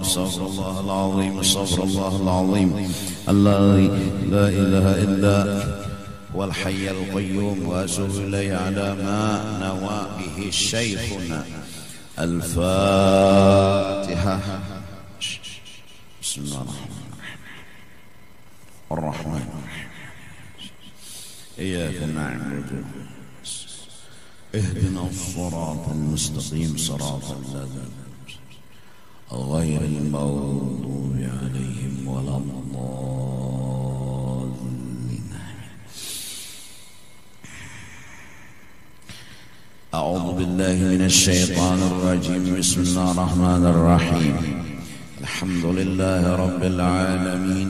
استغفر الله العظيم استغفر الله العظيم الذي لا إله إلا هو الحي القيوم وأتوب إليه على ما نوى به شيخنا. الفاتحة. بسم الله الرحمن الرحيم. إياك نعبد اهدنا الصراط المستقيم صراط الذين غير المغضوب عليهم ولا الضالين. أعوذ بالله من الشيطان الرجيم. بسم الله الرحمن الرحيم. الحمد لله رب العالمين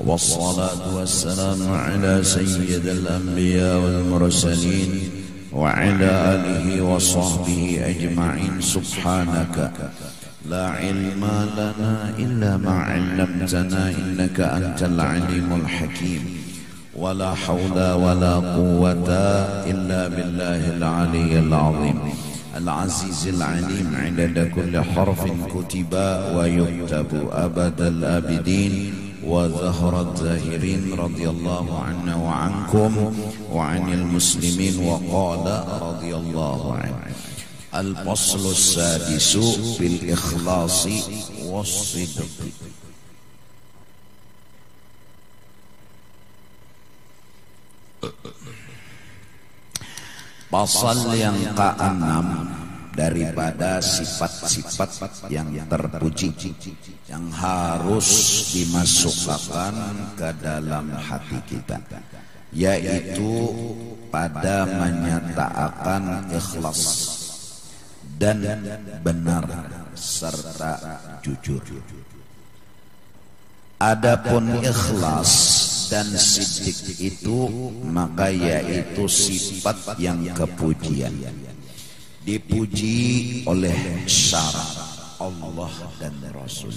والصلاة والسلام على سيد الأنبياء والمرسلين وعلى آله وصحبه أجمعين. سبحانك لا علم لنا إلا ما علمتنا إنك أنت العليم الحكيم. ولا حول ولا قوة إلا بالله العلي العظيم العزيز العليم عدد كل حرف كتب ويكتب أبد الآبدين وظهر الظاهرين رضي الله عنا وعنكم وعن المسلمين. وقال رضي الله عنه. الفصل السادس بالإخلاص والصدق. Pasal yang ke-6 daripada sifat-sifat yang terpuji yang harus dimasukkan ke dalam hati kita, yaitu pada menyatakan ikhlas dan benar serta jujur. Adapun ikhlas dan siddiq itu maka yaitu sifat yang kepujian, dipuji oleh syarat Allah dan Rasul,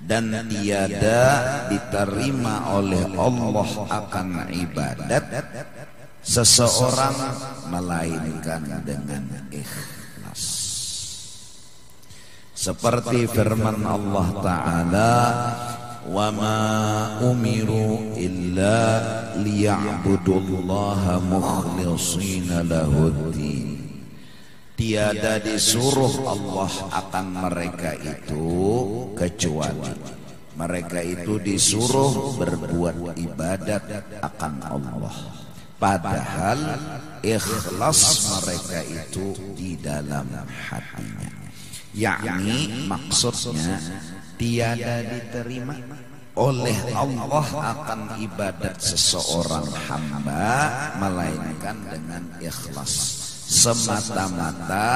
dan tiada diterima oleh Allah akan ibadat seseorang melainkan dengan ikhlas. Seperti firman Allah Ta'ala, wa ma umiru illa liya'budullaha mukhlishina lahuddin. Tiada disuruh Allah akan mereka itu kecuali mereka itu disuruh berbuat ibadat akan Allah, padahal ikhlas mereka itu di dalam hatinya. Yakni maksudnya tiada diterima oleh Allah akan ibadat seseorang hamba melainkan dengan ikhlas semata-mata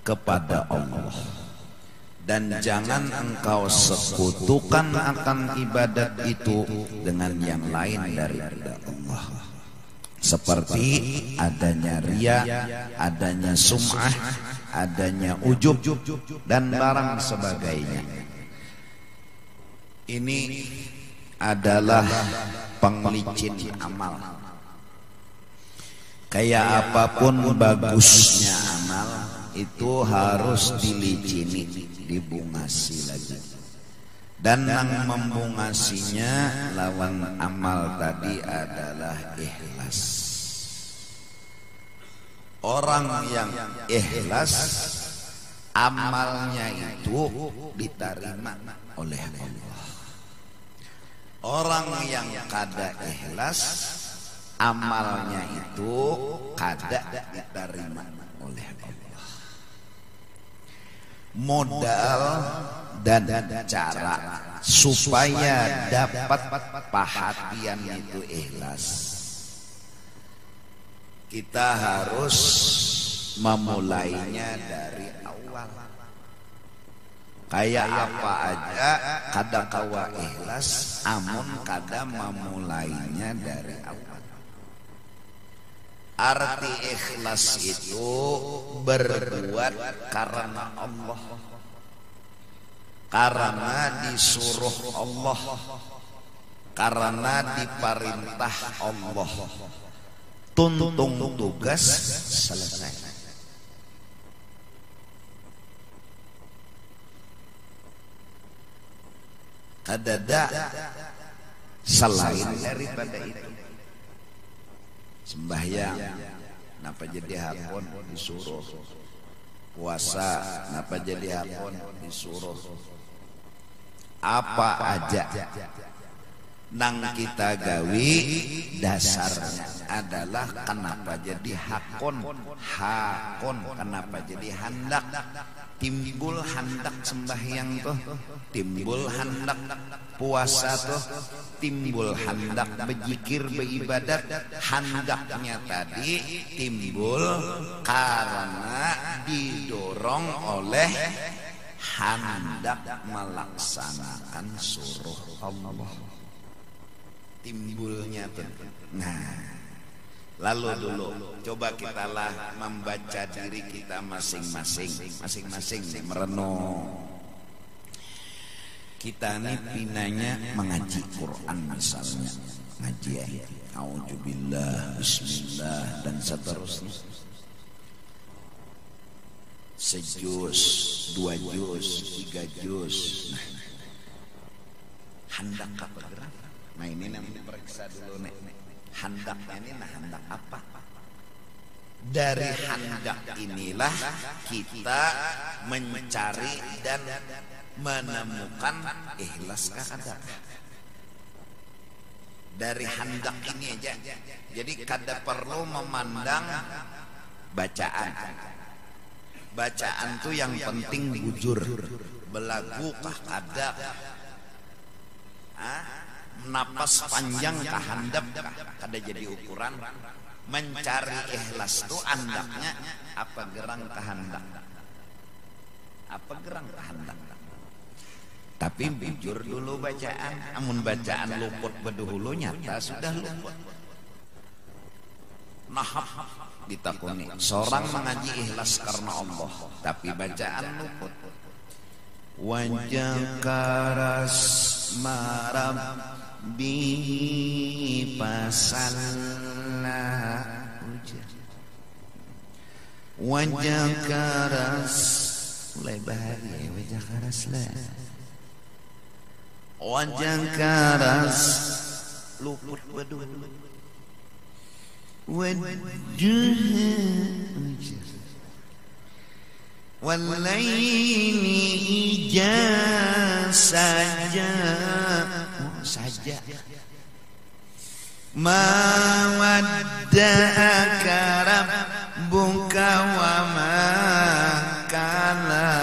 kepada Allah. Dan jangan engkau sekutukan akan ibadat itu dengan yang lain daripada Allah, seperti adanya riya, adanya sum'ah, adanya ujub dan barang sebagainya. Ini adalah penglicin amal. Kayak apapun bagusnya amal itu harus dilicini, dibungasi lagi. Dan yang membungasinya lawan amal tadi adalah ikhlas. Orang yang ikhlas amalnya itu diterima oleh Allah. Orang yang kada ikhlas amalnya itu kada diterima oleh Allah. Modal dan cara supaya dapat perhatian itu ikhlas, kita harus memulainya dari awal. Kayak apa aja kada kawa ikhlas amun kada memulainya dari awal. Arti ikhlas itu berbuat karena Allah, karena disuruh Allah, karena diperintah Allah. Tuntung tugas selesai. kadada selain daripada itu. Sembahyang napa jadi hakon disuruh, puasa napa jadi hakon disuruh, apa aja nang kita gawi dasarnya adalah kenapa jadi hakon kenapa jadi handak. Timbul handak sembahyang tuh, timbul handak puasa tuh, timbul handak berzikir beribadat. Handaknya tadi timbul karena didorong oleh hendak melaksanakan suruh Allah. Timbulnya tuh. Nah, lalu dulu coba kitalah membaca diri kita masing-masing merenung. Kita ini pinanya mengaji Quran misalnya, ngaji ya, auzubillah, bismillah dan seterusnya. Sejus, 2 juz, 3 juz. Nah, hendak apa gerak? Nah ini nanti diperiksa dulu nih. Handaknya ini hendak apa? Dari hendak inilah kita mencari dan menemukan ikhlaskah kada. Dari hendak ini aja. Jadi kada perlu memandang bacaan. Bacaan tuh yang penting bujur. Belagu kah kada? Napas panjang kehandap kada jadi ukuran. Mencari ikhlas itu andaknya apa gerang kehendak, apa gerang kehendak. Tapi bujur dulu bacaan. Amun bacaan luput bedahulu nyata sudah luput. Nahap ditakuni seorang mengaji ikhlas karena Allah tapi bacaan luput. Wajah karas marab bi pasalla, wajah karas mulai bahagia, wajah karas lah, wajah karas luput bedul, wajah walaini ija saja ma wadda'aka rabbuka wa ma kala.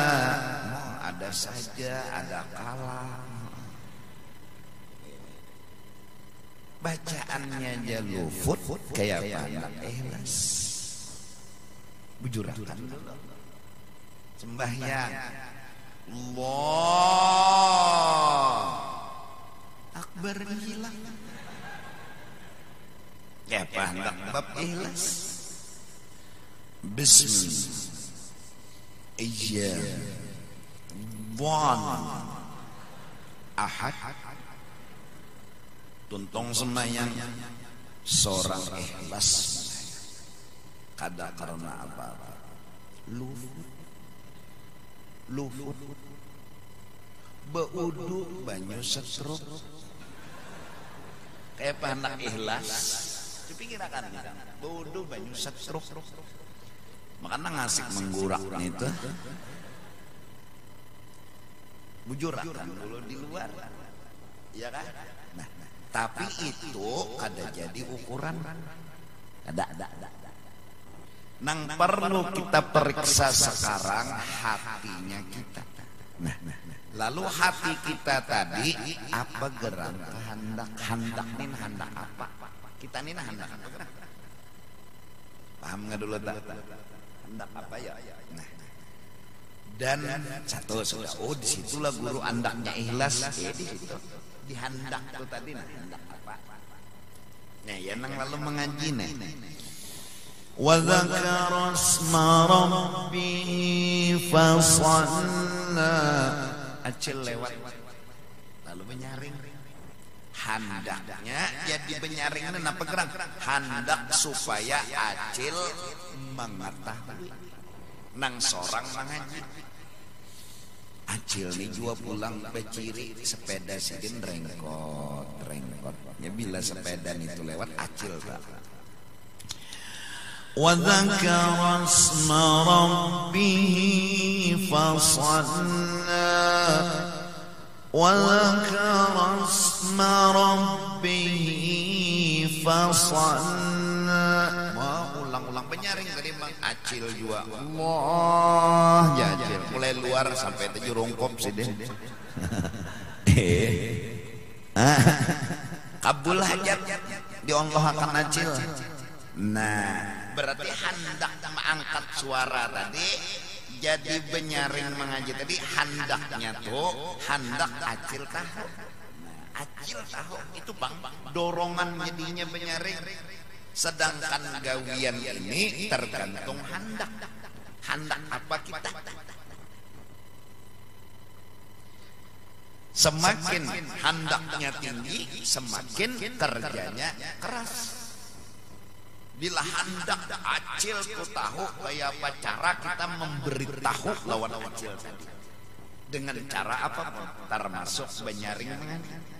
Ada saja, ada kala. Bacaannya aja lufut kayak apa? Ikhlas. Bujurakan dulu. Sembahyang Allah Akbar hilang. Ya hendak bab ikhlas. Bismillah. Iya. Wan. Ahad. Tuntong sembahyang seorang ikhlas. Kada karena apa-apa. Lufut beudu banyu setruk kayak hendak ikhlas dipikirkan beudu banyu setruk makanya ngasih menggurak itu bujurakan dulu di luar ya kan. Nah, tapi itu ada jadi ukuran ada nang perlu kita periksa sekarang hatinya kita. Nah, lalu hati kita tadi apa gerak hendak nih hendak apa? Kita nih hendak apa gerak? Paham nggak dulu tak? Hendak apa ya? Nah, dan satu sudah. Oh disitulah guru andaknya ikhlas. Di situ di hendak tuh tadi nah hendak apa? Nah ya nang lalu mengaji nih. Wa dzakara asma rabbih fasalla. Acil lewat lalu menyaring handaknya jadi penyaring apa gerak handak supaya acil mengetahui nang seorang mengaji acil acil nih jua pulang beciri sepeda sidin rengkot ya bila sepeda itu lewat acil tak wa dzakara asma rabbih fasalla wa dzakara asma rabbih fasalla ulang-ulang penyaring tadi Bang acil juga Allah ya acil mulai luar sampai tujuh rongkop sih deh kabul hajat di Allah akan acil. Nah berarti hendak mengangkat suara tadi jadi benyaring mengaji tadi hendaknya tuh hendak acil tahu. Nah, acil tahu itu Bang dorongan jadinya benyaring. Sedangkan gawian ini tergantung hendak apa kita. Semakin hendaknya tinggi semakin kerjanya keras. Bila hendak acil ku tahu kayak apa cara kita memberitahu lawan acil tadi dengan cara apa termasuk benyaring mengaji.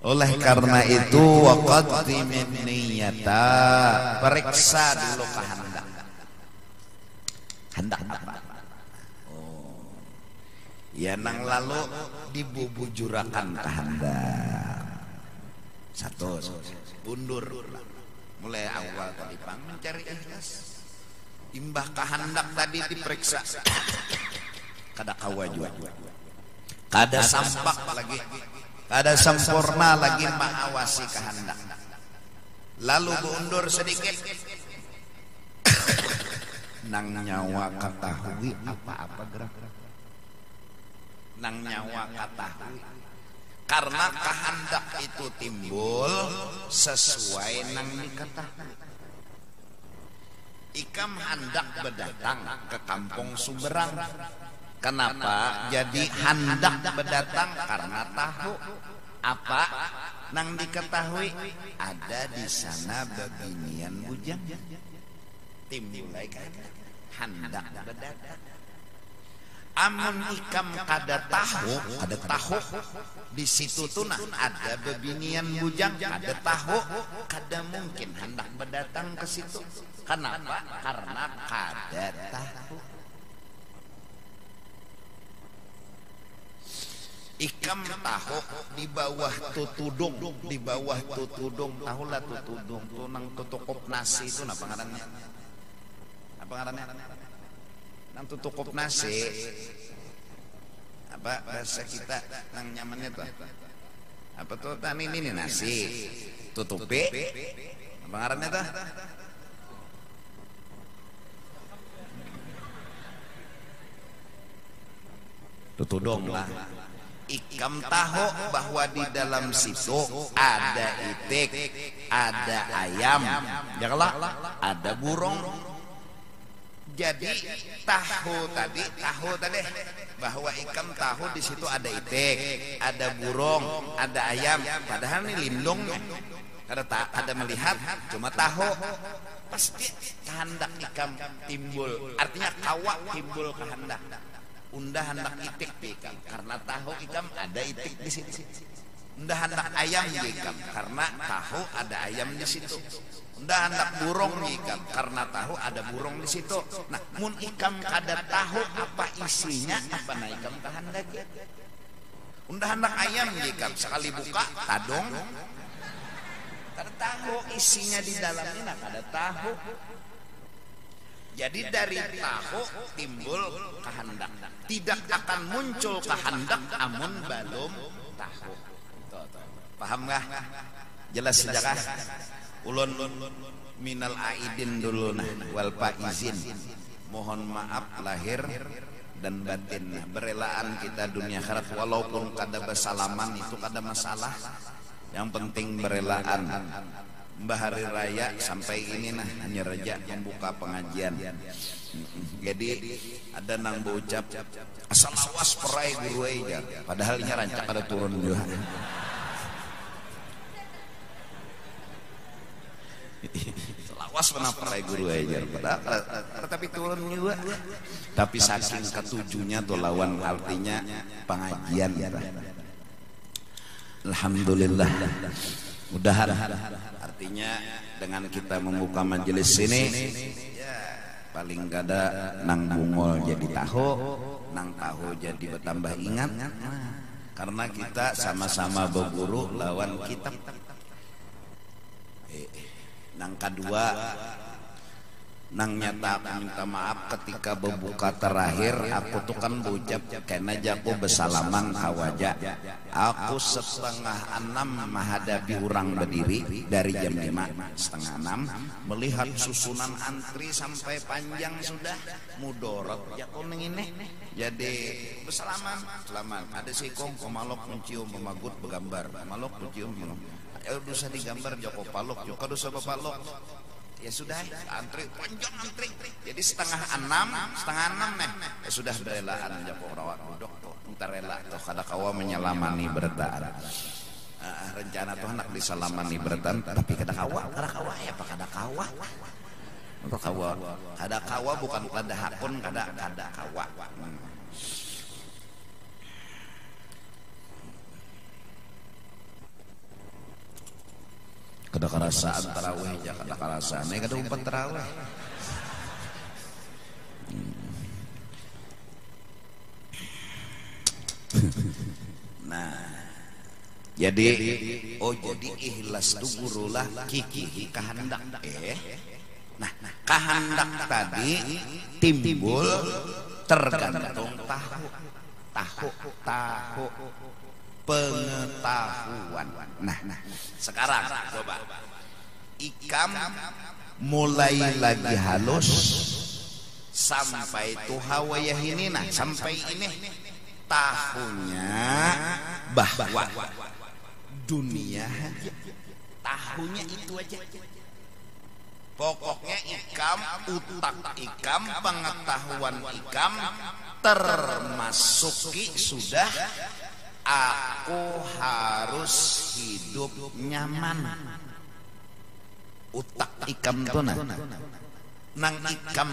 Oleh karena itu waqaddimin niyata periksa dulu kehendak. Hendak apa? Oh. Ya nang lalu dibubujurakan kehendak. Satu bundur mulai awal tadi Bang mencari ikhlas. Imbah kehendak tadi diperiksa. Kada kawajua. Kada sampak lagi. Kada sempurna lagi mengawasi kehendak. Lalu mundur sedikit. Nang nyawa ketahui apa-apa gerak. Nang nyawa ketahui. Karena kehendak itu timbul sesuai nang diketahui. Ikam hendak berdatang ke kampung Sumberang. Kenapa jadi hendak berdatang? Karena tahu apa nang diketahui ada di sana bebinian bujang. Timbul lagi hendak berdatang. Amun ikam kada tahu di situ tuh nah ada bebinian bujang, kada tahu, kada mungkin hendak berdatang ke situ. Kenapa? Karena kada tahu. Ikam tahu di bawah tutudung, tahulah tutudung tuh nang tutukup nasi itu apa ngarannya? Apa ngarannya? Nang tutukup nasi. Apa bahasa kita nang nyamannya tuh? Apa tuh tani ini nasi tutupi? Apa ngarannya tuh? Tutudung lah. Ikam tahu bahwa di dalam situ ada itik, ada ayam, ya kalau ada burung. Jadi tahu tadi bahwa ikam tahu di situ ada itik, ada burung, ada ayam. Padahal ini lindungnya. Ada melihat, cuma tahu. Pasti kehendak ikam timbul. Artinya kawa timbul kehendak. Undah hendak itik ikam karena tahu ikam ada itik di situ. Undah hendak ayam ikam karena tahu ada ayam di situ. Undah hendak burung ikam karena tahu ada burung di situ. Nah, mun ikam kada tahu apa isinya, apa na ikam kehendak. Undah hendak ayam ikam sekali buka tadong. Kada tahu isinya di dalamnya, kada tahu. Jadi dari tahu timbul kehendak. Tidak akan muncul kehendak amun belum tahu. Paham gak? Jelas sejakah? Ulun minal aidin dulu nah wal faizin. Mohon maaf lahir dan batin. Berelaan kita dunia akhirat walaupun kada bersalaman itu kada masalah. Yang penting berelaan. Mbah hari raya sampai ini nah hanya raja membuka pengajian. Jadi ada nang berucap asal awas perai guru aja. Padahal ini rancak ada turun juga. Tos pernah perai guru aja, tapi turun juga. Tapi saking ketujuhnya tuh lawan artinya pengajian ya. Alhamdulillah. Mudahan artinya dengan kita membuka majelis ini ya paling kada nang bungol jadi tahu, nang tahu jadi bertambah ingat. Karena kita sama-sama berguru lawan kitab. Nang kedua, nang nyata aku minta maaf ketika berbuka terakhir aku tuh kan berucap karena jago bersalaman kawaja. Aku 5:30 menghadapi orang berdiri dari jam 5:30 melihat susunan antri sampai panjang sudah mudorot jago ini. Jadi bersalaman, selamat. Ada sikong pemalok mencium memagut begambar, pemalok mencium. Dosa digambar Joko Palok, Joko dosa Bapalok. Ya sudah, antri panjang antri. Jadi 5:30 nih. Ya sudah berelaan Joko rawat budok tuh. Entar rela tuh kada kawa menyelamani bertaan. Rencana tuh anak disalamani bertaan, tapi kada kawa ya apa kada kawa. Kada kawa bukan kada hakun, kada kawa. Kada karasaan tarawih aja kada karasaan kada umpat tarawih. Nah, jadi ikhlas tu gurulah kikihi kahandak. Nah, kahandak tadi timbul tergantung tahu pengetahuan. Nah, sekarang coba ikam mulai lagi halus sampai tuha wayah ini, nah sampai ini tahunya bahwa dunia tahunya itu aja. Pokoknya ikam, utak ikam, pengetahuan ikam termasuki sudah aku harus hidup nyaman. Utak ikam tuh nang ikam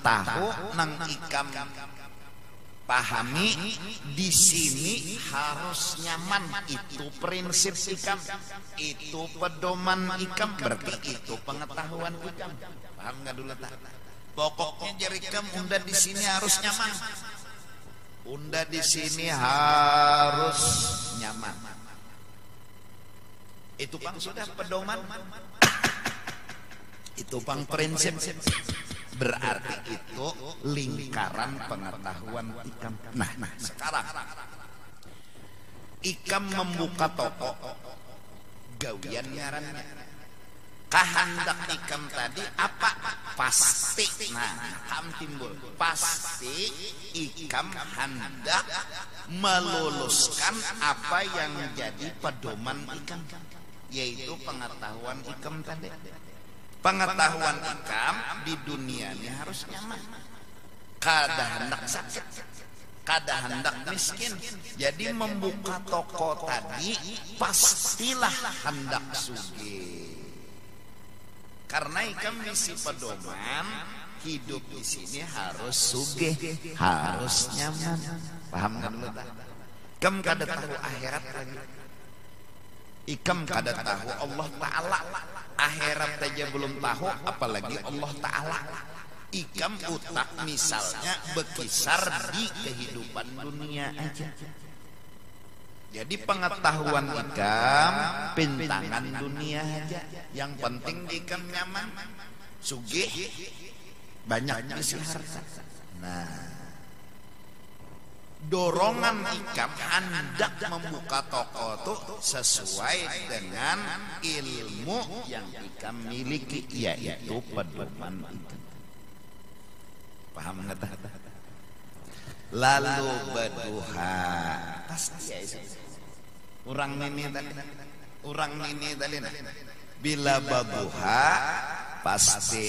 tahu, nang ikam pahami di sini harus nyaman. Itu prinsip ikam, itu pedoman ikam, berarti itu pengetahuan ikam. Paham nggak dulu tak? Pokoknya jari ikam unda di sini harus nyaman. Unda di sini harus nyaman. Itu pang sudah pedoman. Itu pang prinsip. Berarti itu lingkaran pengetahuan ikam. Nah, sekarang ikam membuka toko gawian ngarannya. Kahandak ikam tadi apa? Pasti. Nah, kam timbul. Pasti ikam hendak meluluskan apa yang menjadi pedoman ikam, yaitu pengetahuan ikam tadi. Pengetahuan ikam di dunia ini harus nyaman. Kada hendak sakit, kada hendak miskin. Jadi membuka toko tadi pastilah hendak sugih. Karena ikam misi pedoman hidup di sini harus sugih, harus nyaman. Paham kan lu tak? Ikam kada tahu akhirat lagi. Ikam kada tahu Allah Ta'ala. Akhirat aja belum tahu, apalagi Allah Ta'ala. Ikam utak misalnya berkisar di kehidupan dunia aja. Jadi pengetahuan ikam pintangan dunia aja. Yang penting ikam nyaman, sugih, banyak isi harta. Nah, dorongan ikam hendak membuka toko itu sesuai dengan ilmu yang ikam miliki, yaitu pedoman ikam. Paham nggak? Lalu berduha pasti ya itu. Orang ini tadi bila babuha pasti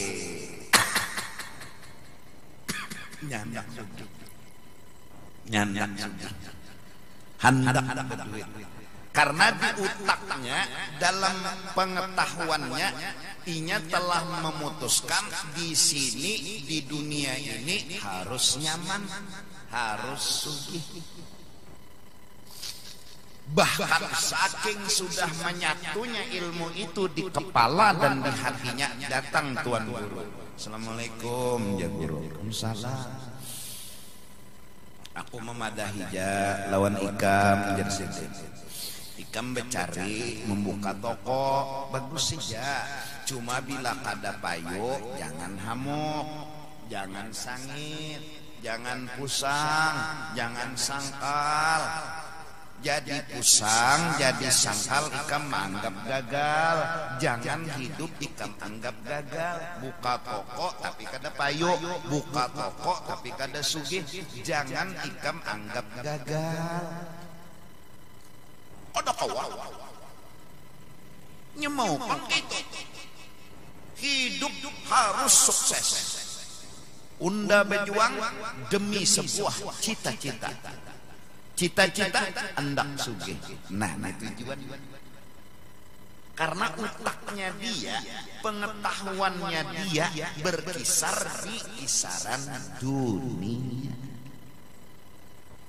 nyandak sugih. Hendak berduit. Karena di utaknya, dalam pengetahuannya Inya telah memutuskan di sini di dunia ini harus nyaman, harus sugih. Bahkan saking sudah menyatunya ilmu itu di kepala dan di hatinya, datang Tuan Guru. Assalamualaikum ya Guru. Waalaikumsalam. Aku memadahi ja lawan Ikam jersin. Ikam becari membuka toko bagus saja. Cuma bila kada payu jangan hamuk, jangan sangit, jangan pusang, jangan sangkal. Jadi pusang, jadi sangkal, Ikam anggap gagal. Jangan hidup Ikam anggap gagal. Buka toko tapi kada payu, buka toko tapi kada sugih. Jangan Ikam anggap gagal. Ada kawan nyemaukan itu. Hidup harus sukses. Unda berjuang demi sebuah cita-cita. Cita-cita hendak sugih. Nah, tujuan. Karena otaknya dia, pengetahuannya dia berkisar di kisaran dunia.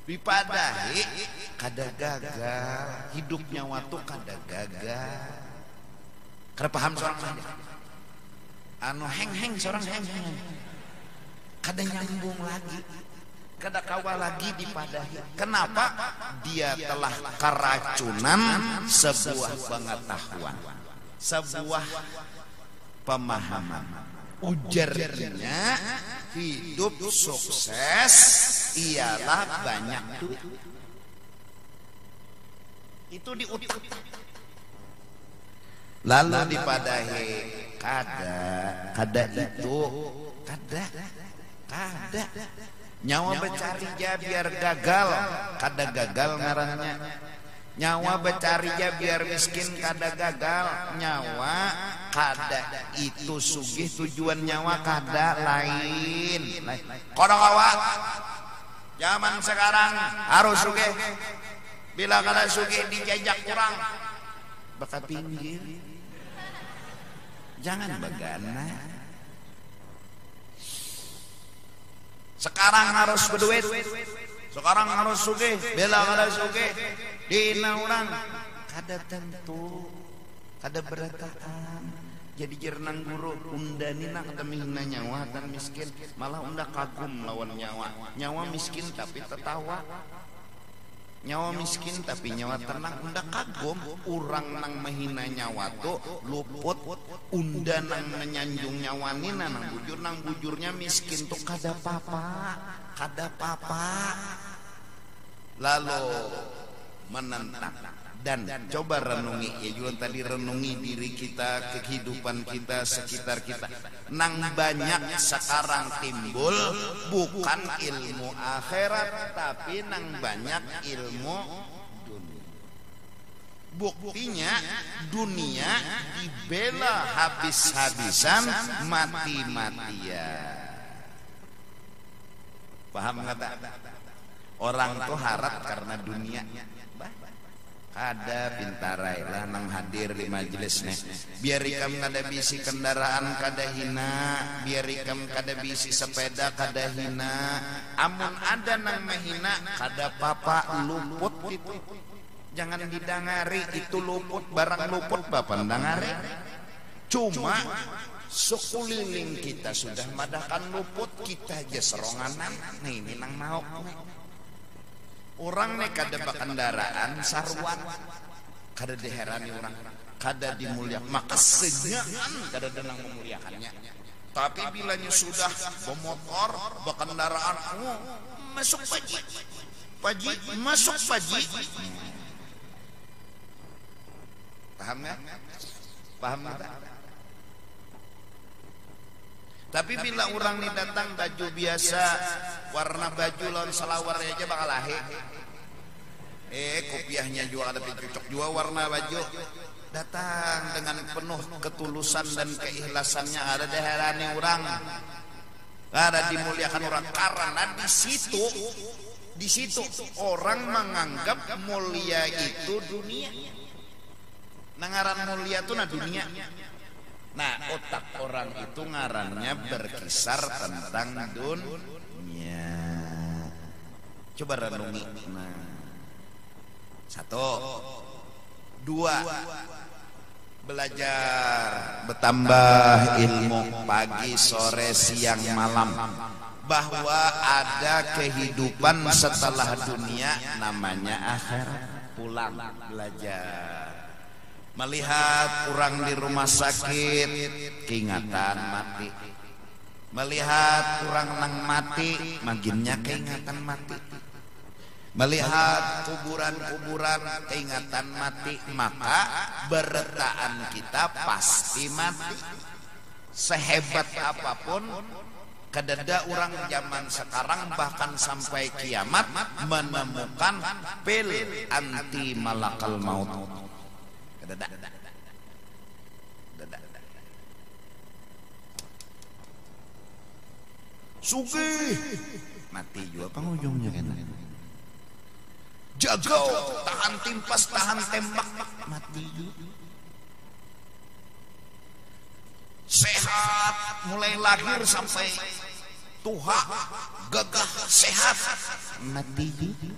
Bipadahi kada gagal, hidupnya waktu kada gagal. Kada paham seorang saja. Heng seorang heng. Kada nyambung lagi. Kada kawal lagi dipadahi. Kenapa? Dia telah keracunan sebuah pengetahuan, sebuah pemahaman. Ujarnya hidup sukses ialah banyak duit. Itu di utak. Lalu dipadahi kada itu kada. Nyawa becari ja biar gagal, kada gagal ngarannya. Nyawa becari ja biar miskin, kada gagal. Nyawa kada itu sugih, tujuan nyawa kada lain. Kodok awak zaman sekarang harus sugih. Bila kada sugih dijajak kurang, bakal pinggir. Jangan begana. Sekarang harus berduit, sekarang harus sugih. Bila kada sugih dina orang kada tentu, kada berataan. Jadi jernang Guru undanina kada mihina nyawa dan miskin, malah unda kagum lawan nyawa. Nyawa miskin tapi tertawa, nyawa miskin tapi nyawa tenang. Unda kagum urang nang mahina nyawa tu luput, unda nang menyanjung nyawanina nang bujurnya miskin tu kada papa. Lalu menentang dan coba renungi ya juga tadi, renungi diri kita, kehidupan kita, sekitar kita. Nang banyak sekarang timbul bukan ilmu akhirat tapi nang banyak ilmu dunia. Buktinya dunia dibela habis-habisan, mati-matian. Paham kata? Orang tuh harap karena dunia. Ada pintarai lah nang hadir di majelis nih. Biar ikam kada bisi kendaraan kada hina, biar ikam kada bisi sepeda kada hina. Amun ada nang mahina kada papa, luput itu. Jangan didangari, itu luput, barang luput bapak dangari. Cuma sekuliling kita sudah madakan luput, kita aja seronganan. Nah ini nang mau. Orang nih kada kendaraan sarwan, kada diherani orang, kada dimuliakan, maka senyaan kada denang memuliakannya. Tapi bilanya sudah bermotor, berkendaraan, masuk paji, masuk paji. Paham nggak? Paham nggak? Tapi bila orang ini datang baju biasa, warna baju lawan selawar aja bakal lahir. Kopiahnya juga ada cocok juga warna baju. Datang dengan penuh ketulusan dan keikhlasannya, ada diherani orang, ada dimuliakan orang. Karena di situ orang menganggap mulia itu dunia. Nangaran mulia itu dunia. Nah, otak orang itu ngarannya berkisar tentang dunia. Coba renungi. Nah, 1, 2, belajar, bertambah ilmu pagi, sore, siang, malam, bahwa ada kehidupan setelah dunia namanya akhirat. Pulang belajar. Melihat orang di rumah sakit, keingatan mati. Melihat orang nang mati, maginnya keingatan mati. Melihat kuburan-kuburan, keingatan mati. Maka bertaan kita pasti mati. Sehebat apapun kadada orang zaman sekarang bahkan sampai kiamat menemukan pil anti malakal maut. Sugih mati juga pengujungnya kan. Jago tahan timpas, tahan tembak, mati juga. Sehat mulai lahir sampai tua, gagah sehat, mati juga.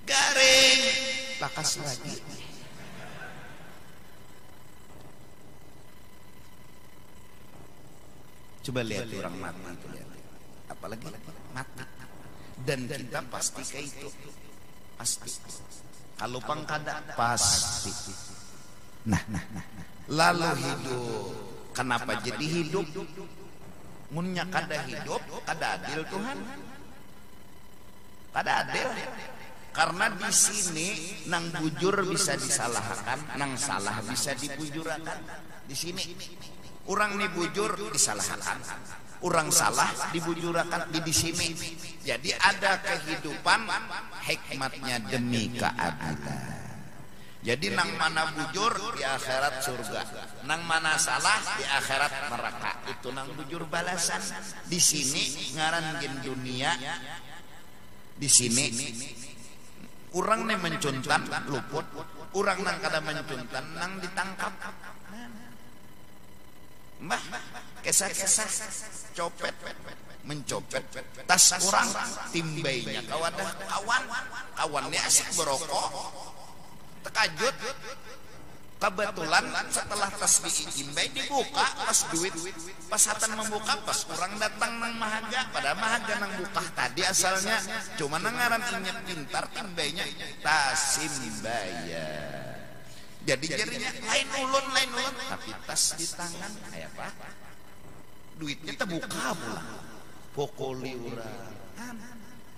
Garing lakas lagi. Coba lihat orang mati itu, lihat. Apalagi mati. Dan kita pasti kayak itu. Pasti. Kalau pangkada pasti. Nah. Lalu hidup. Kenapa jadi hidup? Munnya kada hidup, kada adil Tuhan. Kada adil. Karena di sini nang bujur bisa disalahkan, nang salah bisa dibujurakan. Di sini orang nih bujur disalahkan, orang salah dibujurakan di sini. Jadi ada kehidupan hikmatnya demi keadilan. Jadi nang mana bujur di akhirat surga, nang mana salah di akhirat neraka. Itu nang bujur balasan. Di sini ngaran gen dunia. Di sini orang nih mencuntan luput, orang nang kada mencuntan nang ditangkap. Mbah, kesah-kesah copet, mencopet tas orang, timbainya kawannya asik berokok, terkajut, kebetulan setelah tas ditimbai dibuka, pas duit, pas hatan membuka, pas orang datang nang mahaga, pada mahaga nang buka tadi asalnya, cuma nangaran inget pintar timbainya tasimbaya. Jadi jadinya lain ulun, tapi tas di tangan kayak apa? Duitnya terbuka pula. Pokoli urang.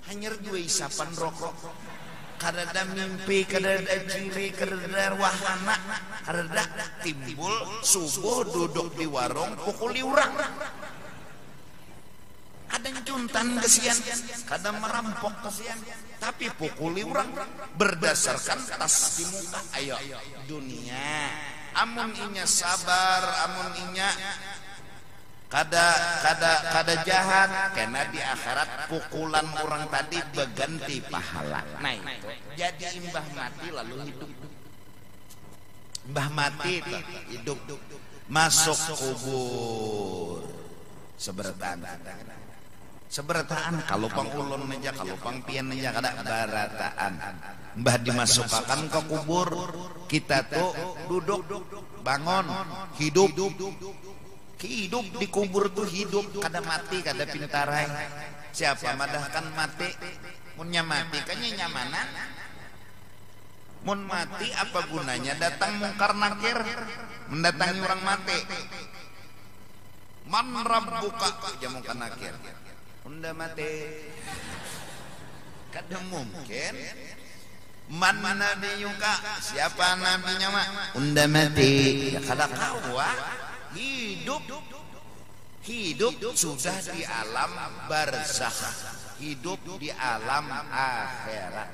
Hanyar dua isapan rokok. Kadada mimpi, kadada ciri, kadada wahana, kadada timbul subuh duduk di warung pokoli urang. Kadang cuntan kesian, kadang merampok kesian, tapi pukuli orang berdasarkan tas di muka. Ayo dunia, amun inya sabar, amun inya kada jahat, karena di akhirat pukulan orang tadi berganti pahala. Nah itu jadi imbah mati lalu hidup. Mbah mati hidup, masuk kubur seberataan kalau pang ulun aja, kalau pang pian aja kada barataan. Mbah dimasukkan ke kubur, kita tuh duduk, bangun, hidup di kubur tuh hidup, kada mati, kada pintarai. Siapa madahkan mati? Munnya mati kayaknya nyamanan. Mun mati apa gunanya datang mungkar nakir mendatangi orang mati? Man rabbuka jamukan nakir. Unda mati, kada mungkin. Man nabiyuka, siapa nabinya mak? Unda mati, ya kada kawa. Hidup sudah di alam barzakh, hidup di alam akhirat.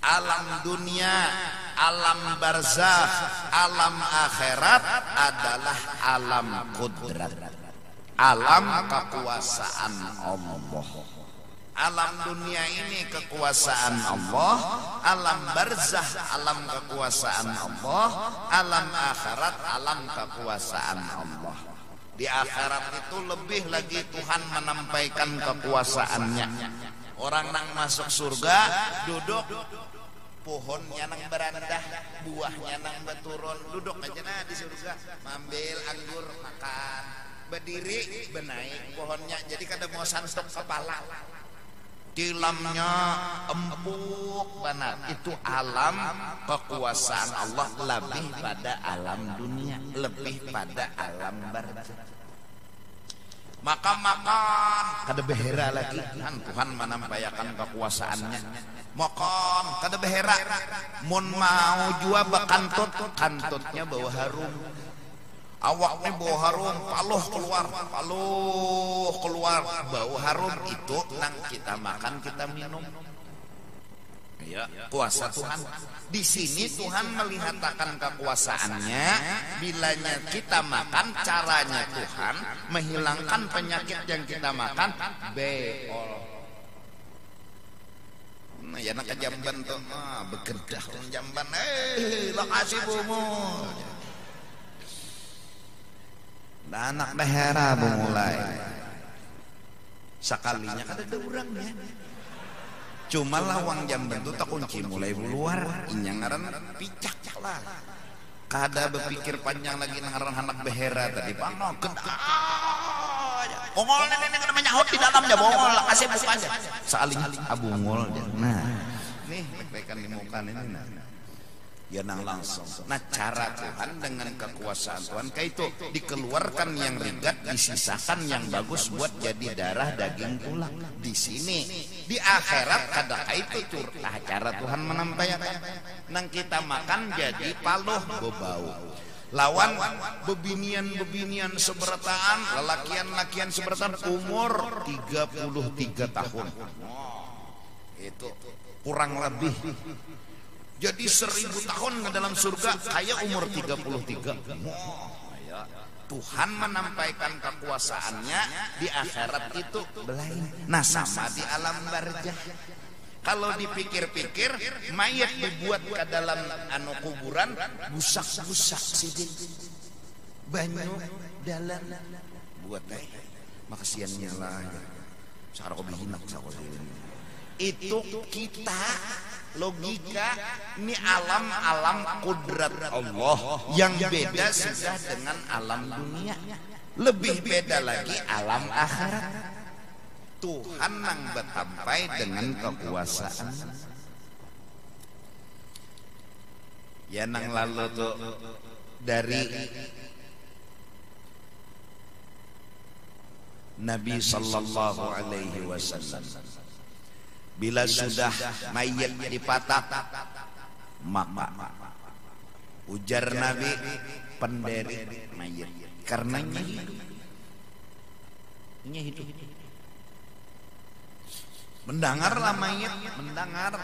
Alam dunia, alam barzakh, alam akhirat adalah alam kudrat, alam kekuasaan Allah. Alam dunia ini kekuasaan Allah, alam barzah alam kekuasaan Allah, alam akhirat alam kekuasaan Allah. Di akhirat itu lebih lagi Tuhan menampaikan kekuasaannya. Orang nang masuk surga duduk, pohonnya nang berandah, buahnya nang beturun, duduk aja nah di surga, ambil anggur makan, berdiri benaik pohonnya, jadi kada mau santok kepala. Tilamnya empuk banget. Itu alam kekuasaan Allah, lebih pada alam dunia, lebih pada alam barzah. Maka makan kada behera lagi kan Tuhan menampakkan kekuasaannya. Makan kada behera, mun mau jua bakantut, kantutnya bau harum, awaknya bau harum, paluh keluar bau harum. Itu nang kita makan kita minum, ya kuasa Tuhan. Di sini Tuhan melihatkan kekuasaannya. Bilanya kita makan, caranya Tuhan menghilangkan penyakit yang kita makan. Beol. Nah, ya nak jamban tuh, bekerja jamban. Lokasi bumu. Dan anak daerah mulai sekalinya kada ada orangnya. Cuma lawang jamban itu tak kunci mulai keluar, inyangaran picak lah. Kada berpikir panjang lagi ngaran anak behera tadi pano geda. Bongol ini kada menyahut di dalamnya, bongol kasih buka aja. Saling abungol. Nah, nih baik-baikan di muka ini nah. Ya nang langsung. Nah, cara Tuhan dengan kekuasaan Tuhan kayak itu dikeluarkan yang rigat, disisakan yang bagus buat jadi darah daging tulang. Di sini di akhirat kada kayak itu cara Tuhan menampakkan. Nang kita makan jadi paluh bebau. Lawan bebinian seberataan, lelakian seberataan umur 33 tahun. Itu kurang lebih. Jadi 1000 tahun dalam surga kayak umur 33. Tuhan menampakkan kekuasaannya di akhirat itu belain. Nah, sama di alam barzah. Kalau dipikir-pikir, mayat dibuat ke dalam kuburan, busak-busak sidik, banyu dalam buat makasiannya lah. Cara obihinak itu kita logika ini alam kudrat Allah yang beda sudah dengan alam dunia. Lebih beda lagi alam akhirat. Tuhan nang bertampai dengan kekuasaan. Ya nang lalu tuh dari Nabi sallallahu alaihi wasallam. Bila sudah mayat dipatak, maka ujar Nabi penderi mayat karenanya hidup. Mendengarlah mayat, mendengar.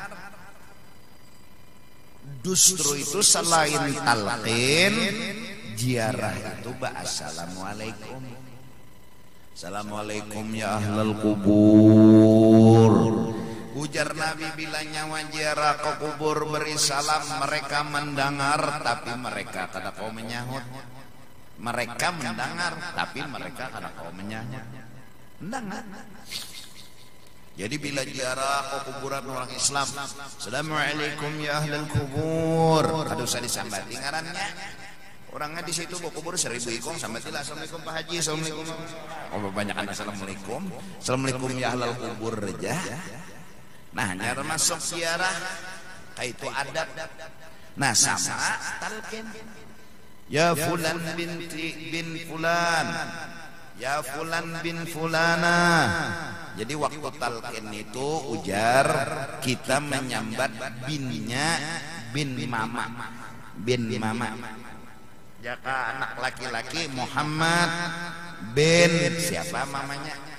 Justru itu selain talqin, ziarah itu assalamualaikum. Assalamualaikum ya ahlal kubur. Ujar Nabi bila nyawa ziarah ke kubur beri salam, mereka mendengar tapi mereka kada kau menyahut. Mereka mendengar tapi mereka kada kau menyahut. Mendengar. Jadi bila ziarah ke kuburan orang Islam, Assalamualaikum ya ahlal kubur. Kada usah disambati ngarannya. Orangnya di situ bawa kubur 1000 ikong sambatilah Assalamualaikum Pak Haji, Assalamualaikum. Oh kebanyakan Assalamualaikum. Assalamualaikum ya ahlal kubur aja. Nah, nyara masuk ziarah kayak itu adab. Nah, sama talqin. Ya fulan bin fulan. Ya fulan bin fulana. Jadi waktu talqin itu ujar kita menyambat binnya bin mama. Bin mama. Jaka anak laki-laki Muhammad bin siapa mamanya?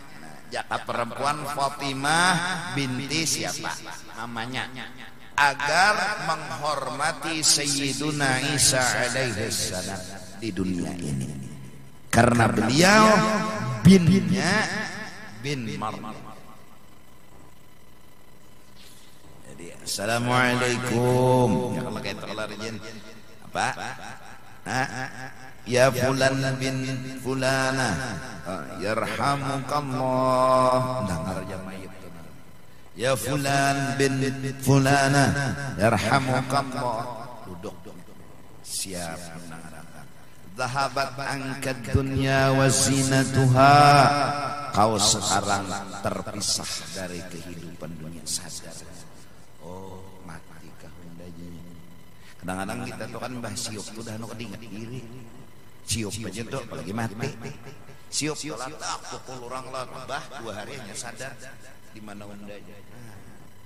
Jaka perempuan Fatimah binti siapa namanya, agar menghormati Sayyiduna Isa alaihi salam di dunia ini, karena beliau binnya bin Maryam. Assalamualaikum. Ya kalau kayak terlalu apa? Ya fulan bin fulana, yarhamukallah. Dengar jamaah. Ya fulan bin fulana, yarhamukallah. Duduk. Siap mendengarkan. Zahabat angkat dunya wa zinatuha. Kau sekarang terpisah dari kehidupan dunia, sadar. Oh, mati kahundanya. Kadang-kadang kita tuh kan mbah siup tuh dah nu kedinget diri. Siup aja tuh apalagi mati. Siup latak pukul orang lah mbah 2 hari hanya sadar di mana undanya.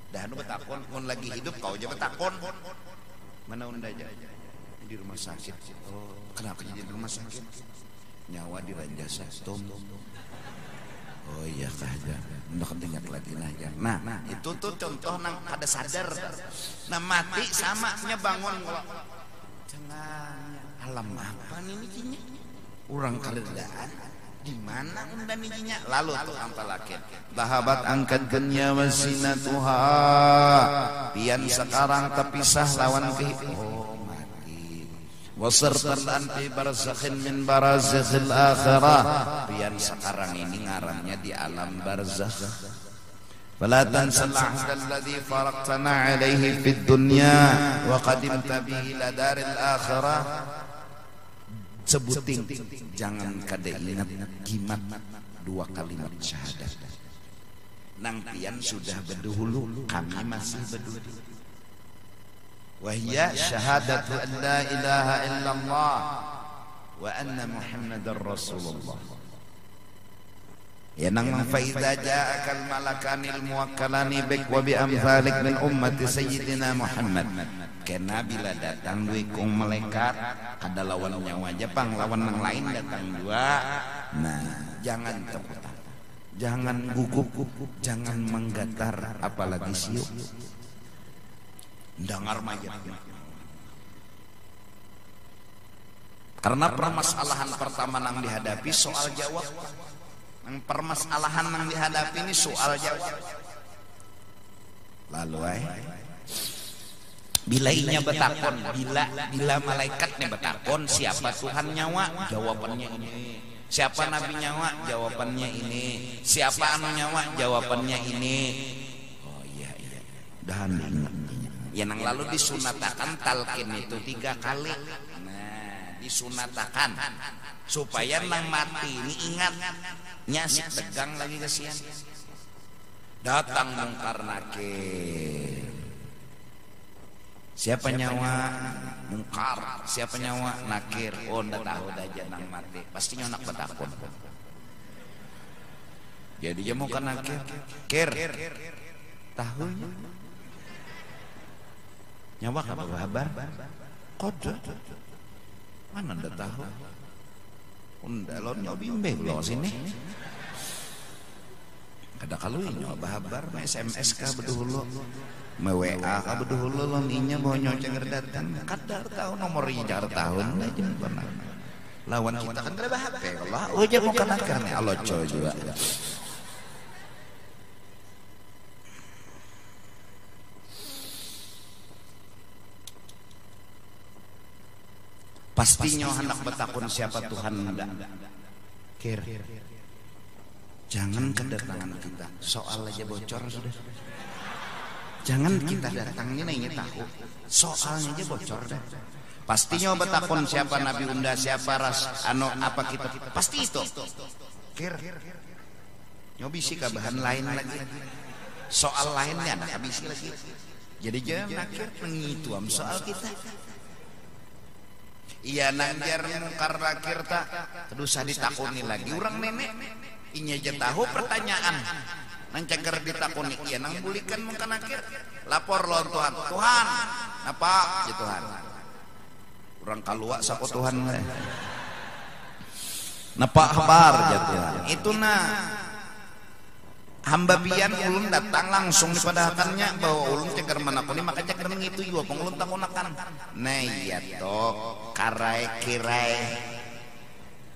Dah nu betakon mun lagi hidup kau aja betakon. Mana undanya? Di rumah sakit. Oh, kenapa jadi di rumah sakit? Nyawa diranjasa tom. Oh iya kah ya, udah kedengat lagi lah ya. Nah itu tuh contoh nang ada sadar. Nah mati sama nya bangun. Jangan alam apa nih nijinya? Urang kaledaan di mana unda nijinya? Lalu tuh ampalakeun. Zahabat angkat dunya wa zinatuha. Pian sekarang terpisah lawan kehidupan. Wasartan fi barzakhin min barazakhil akhirah. Pian sekarang ini ngarannya di alam barzakh. Fala tansal alladhi faraqtana alaihi fid dunya wa qadimta bihi ila daril akhirah. Sebuting jangan kada ingat gimat 2 kalimat syahadat. Nang pian sudah berdahulu, kami masih berdahulu. Wahya syahadatu an la ilaha illallah wa anna muhammadar rasulullah. Ya nang fa idza ja'akal malakanil muwakkalani bik wa bi amthalik min ummati sayyidina Muhammad. Karena bila datang duit kong malaikat ada lawan nyawa Jepang, lawan nang lain datang 2. Nah, jangan takut, jangan gugup, jangan menggetar, apalagi siup. Dengar mayat. Karena permasalahan pertama nang dihadapi soal jawab. Nang permasalahan nang dihadapi ini soal jawab. Lalu bila inya betakon, bila malaikatnya betakon siapa Tuhan nyawa, jawabannya ini. Siapa nabi nyawa, jawabannya ini. Siapa anu nyawa, jawabannya ini. Oh iya. Dan ya nang lalu disunatakan talqin itu 3 kali. Nah, disunatakan supaya nang mati ini ingat nyasik tegang lagi kesian. Datang Mungkar Nakir. Siapa nyawa? Mungkar. Siapa nyawa? Nakir. Oh, ndak tahu aja nang mati. Pastinya anak betakon. Jadi dia Mungkar Nakir. Kir. Tahunya nyawa apa kabar? Kode. Mana anda tahu? Unda lo nyobi lo sini. Kada kalau nyoba kabar, SMS ka bedahulu, WA ka bedahulu lo inya bawa nyoceng datang. Kada tahu nomornya jar tahun aja pernah. Lawan kita kan kada HP Allah. Oh jangan mau kena karena Allah coy juga. Pastinya hendak betakun siapa Tuhan hendak. Kir. Jangan kedatangan kita, soal aja bocor sudah. Jangan kita datang ini nanya tahu, soalnya aja bocor dah. Pastinya betakun siapa Nabi Unda, siapa ras, apa kita, pasti itu. Kir. Nyobi sih kabahan lain lagi. Soal lainnya ada habis lagi. Jadi jangan nakir mengituam soal kita. Iya nangjar Mungkar Nakir tak terus ditakuni lagi orang nenek inya aja tahu pertanyaan nang ceger ditakuni iya nang bulikan Mungkar Nakir lapor lo Tuhan apa ya Tuhan orang kalua sapo Tuhan napa kabar ya Tuhan itu nah hamba pian ulun datang langsung dipadahkannya bahwa ulun ceger manakuni maka ceger mengitu juga pengulun takunakan nah iya tok karai kirai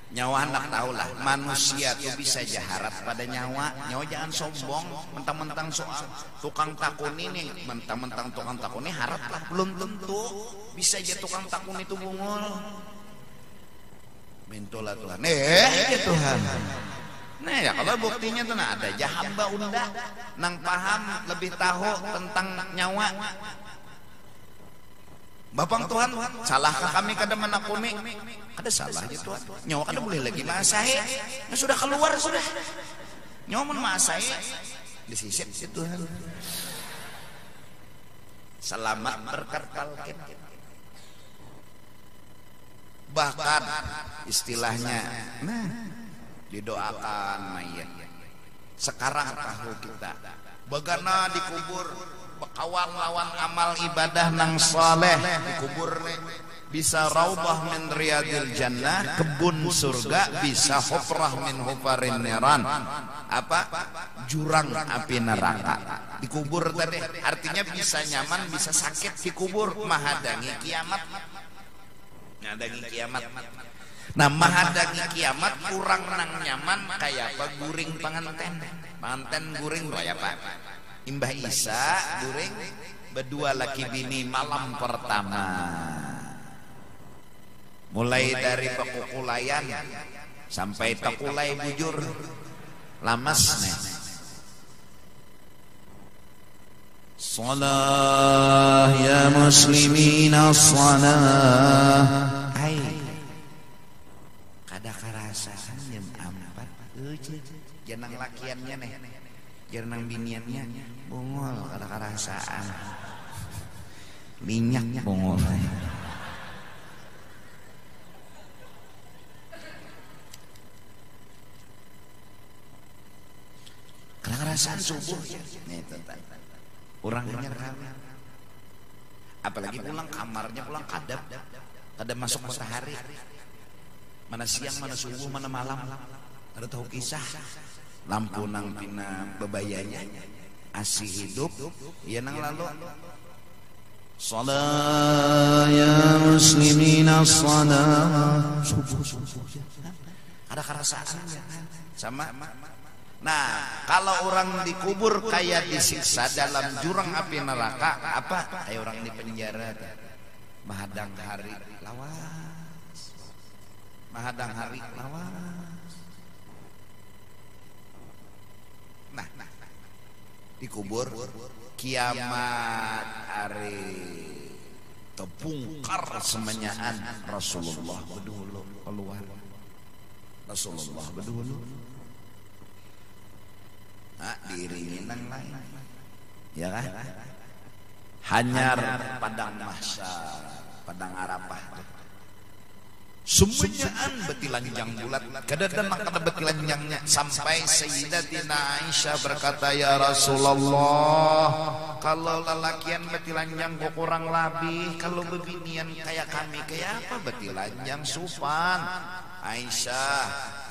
Nyawa hendak tahulah manusia tuh bisa jaharat pada nyawa jangan sombong. Mentang-mentang soal tukang takun ini, mentang-mentang tukang takun ini harap lah, belum tentu bisa aja tukang takun itu bungul. Mintulah Tuhan, ya Tuhan. Nah ya kalau buktinya tuh nah ada hamba unda nang paham lebih tahu tentang nyawa. Bapang Tuhan, salahkah kami kada menakuni? Kada salah aja Tuhan. Nyawa kada boleh lagi maasahi. Nah, sudah keluar sudah. Nyawa mun maasahi disisip si Tuhan. Selamat berkat palkin. Bahkan istilahnya, nah didoakan mayat. Sekarang tahu kita, bagana dikubur bekawan lawan amal ibadah nang saleh dikubur nih. Bisa raudhah min riyadil jannah, kebun surga, bisa hufrah min hufarin niran, apa jurang api neraka. Dikubur tadi artinya bisa nyaman bisa sakit dikubur, mahadangi kiamat. Ngadangi kiamat. Nah mahadangi kiamat kurang nang nyaman kayak apa guring panganten guring kayak apa Imbah Isa guring berdua laki bini malam pertama, mulai dari pekukulayan sampai tekulai bujur lamas nih. Salah ya muslimina salah. Hai kada karasaan jam 4 jenang lakiannya nih jenang biniannya bungol kada karasaan minyak bungol. Kada karasaan subuh nih tentang orang nyerah. Apalagi pulang kamarnya pulang kadap masuk matahari. Mana siang, mana subuh, mana malam. Ada tahu kisah lampu nang pina bebayanya asih hidup ya nang lalu. Salat ya muslimina salat. Subuh. Ada kerasaan sama. Nah, kalau orang dikubur kayak disiksa dalam jurang api neraka, apa? Kayak orang di penjara. Mahadang hari lawas. Mahadang hari lawas. Nah, dikubur kiamat hari tebungkar semenyaan Rasulullah berdulu keluar. Rasulullah berdulu. Diiringi nang lain, ya kan? Hanyar padang mahsyar, padang Arafah. Semuanyaan betilanjang bulat, kadang-kadang kada betilanjangnya sampai Sayyidatina Aisyah berkata, ya Rasulullah, kalau lelakian betilanjang kok kurang labih, kalau bebinian kayak kami kayak apa betilanjang supan. Aisyah,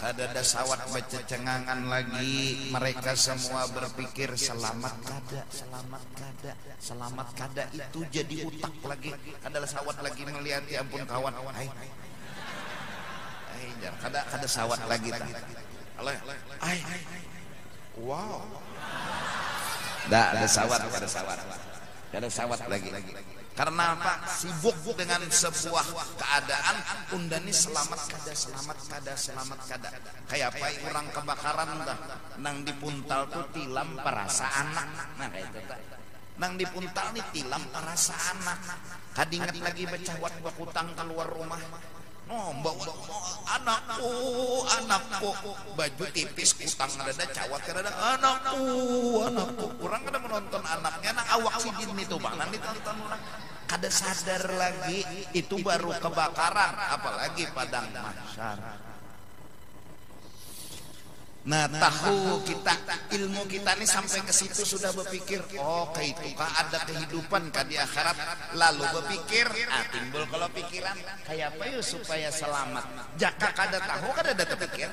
kada ada sawat baca cengangan lagi. Mereka semua berpikir selamat kada itu jadi utak lagi. Adalah sawat lagi melihat ya ampun kawan. Hai kada sawat lagi tak. Wow. Ada sawat lagi. Karena apa? Sibuk dengan sebuah keadaan undani selamat kada. Kayak apa orang kebakaran dah. Nang dipuntal tuh tilam perasa anak. Nah kayak itu tak. Nang dipuntal nih tilam perasa anak. Kadingat lagi becawat bakutang keluar rumah. Bawa anakku baju tipis kutang ada cawat kada anakku kurang kada menonton anaknya nang awak sidin itu bang nanti tonton orang kada sadar lagi itu baru kebakaran apalagi padang mahsyar. Nah tahu kita ilmu kita nih sampai ke situ sudah berpikir oh kayak itu kah ada kehidupan kah di akhirat lalu berpikir timbul kalau pikiran kayak apa yuk supaya selamat jaka kada tahu kada ada terpikir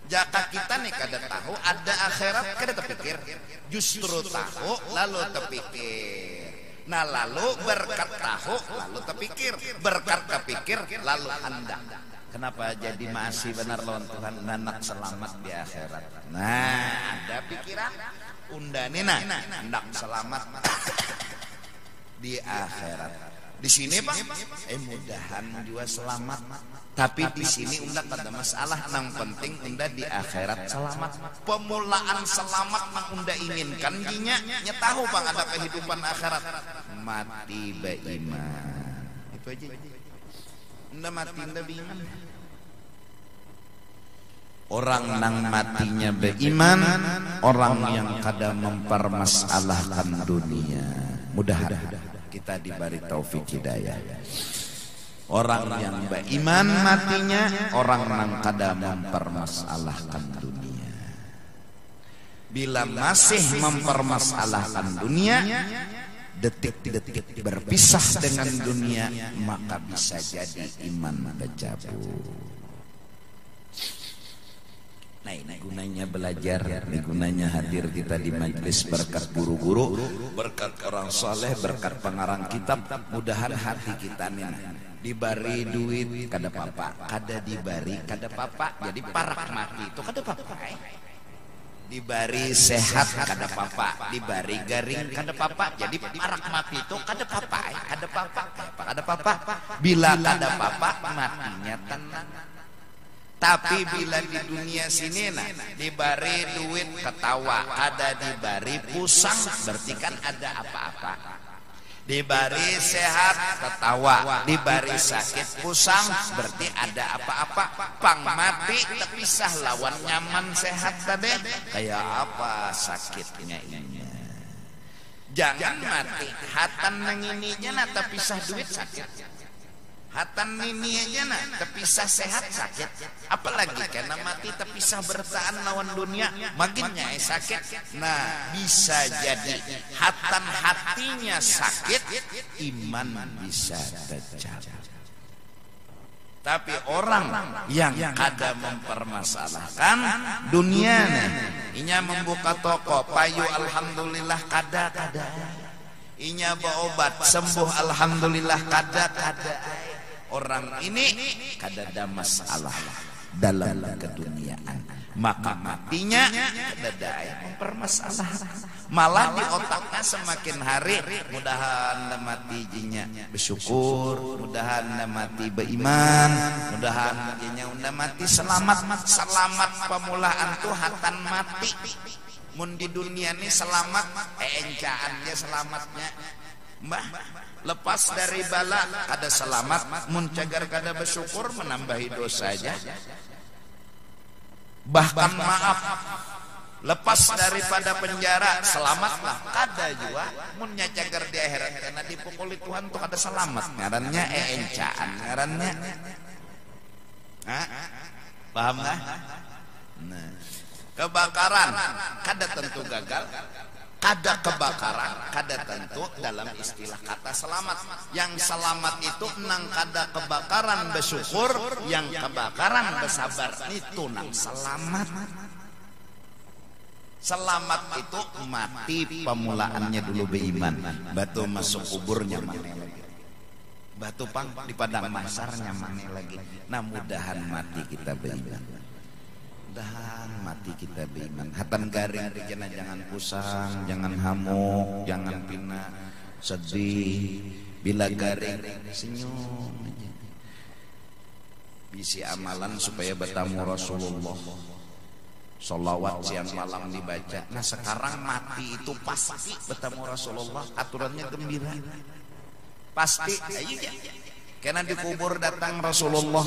jaka kita nih kada tahu ada akhirat kada terpikir justru tahu lalu terpikir Nah lalu berkat tahu, lalu terpikir, berkat kepikir, lalu anda. Kenapa jadi masih benar lawan Tuhan, nanak selamat di akhirat. Nah ada pikiran undanina, hendak selamat di akhirat. Di sini Pak, mudahan juga selamat. Tapi di sini unda ada masalah, nang penting unda di akhirat selamat. Pemulaan selamat nang unda inginkan jinya, tahu Bang ada kehidupan akhirat. Mati beriman. Itu aja. Unda mati unda beriman. Orang nang matinya beriman, orang yang kada mempermasalahkan dunia. Mudah-mudahan kita diberi taufik hidayah. Orang yang beriman matinya, orang yang kada mempermasalahkan dunia. Bila masih mempermasalahkan dunia, detik-detik berpisah dengan dunia, maka bisa jadi iman berjabur. Nah ini gunanya belajar, ini gunanya hadir kita di majelis berkat guru-guru, berkat orang soleh, berkat pengarang kitab. Mudahan hati kita nih diberi duit kada papa, kada diberi kada papa, jadi parak mati itu kada papa. Diberi sehat kada papa, diberi garing kada papa, jadi parak mati itu kada papa, kada papa, kada papa. Bila kada papa matinya tenang. Tapi bila di dunia sini nah diberi duit ketawa, ada diberi pusang berarti kan ada apa-apa. Diberi sehat ketawa, diberi sakit pusang berarti ada apa-apa. Pang mati terpisah lawan nyaman sehat tadi. Kayak apa sakitnya ini? Jangan mati hatan nangininya nah terpisah duit sakit. Hatan ini aja nah terpisah sehat sakit, apalagi karena mati terpisah bertahan lawan dunia makinnya sakit. Nah bisa jadi hatan hatinya sakit, iman bisa tercapai. Tapi orang yang kada mempermasalahkan dunia inya membuka toko payu alhamdulillah kada, inya berobat sembuh alhamdulillah kada. Orang ini kada ada masalah dalam keduniaan, maka matinya kada ada mempermasalah. Malah di otaknya semakin hari mudahan mati jinya bersyukur, mudahan mati beriman, mudahan jinya mati selamat. Selamat pemulaan tuh hatan mati. Mun di dunia ini selamat, encaannya selamatnya. Mbah lepas dari bala kada selamat, muncagar kada bersyukur menambahi dosa saja. Bahkan maaf, lepas daripada penjara selamatlah kada juga mun nyacagar di akhirat karena dipukuli Tuhan tuh kada selamat. Ngarannya encaan, ngarannya. Paham nggak? Nah, kebakaran kada tentu gagal. Kada kebakaran, kada tentu dalam istilah kata selamat. Yang selamat itu nang kada kebakaran bersyukur, yang kebakaran bersabar itu nang selamat. Selamat itu mati pemulaannya dulu beriman, batu masuk kuburnya mana lagi, batu pang di padang mahsyarnya mana lagi. Nah mudahan mati kita beriman. Mudahan mati kita beriman. Hatan garing pikirnya jangan pusang, jangan hamuk, jangan pina sedih. Bila garing senyum aja. Bisi amalan supaya bertamu Rasulullah. Sholawat siang malam dibaca. Nah sekarang mati itu pasti bertamu Rasulullah. Aturannya gembira. Pasti. Ayo ya. Karena dikubur datang Rasulullah.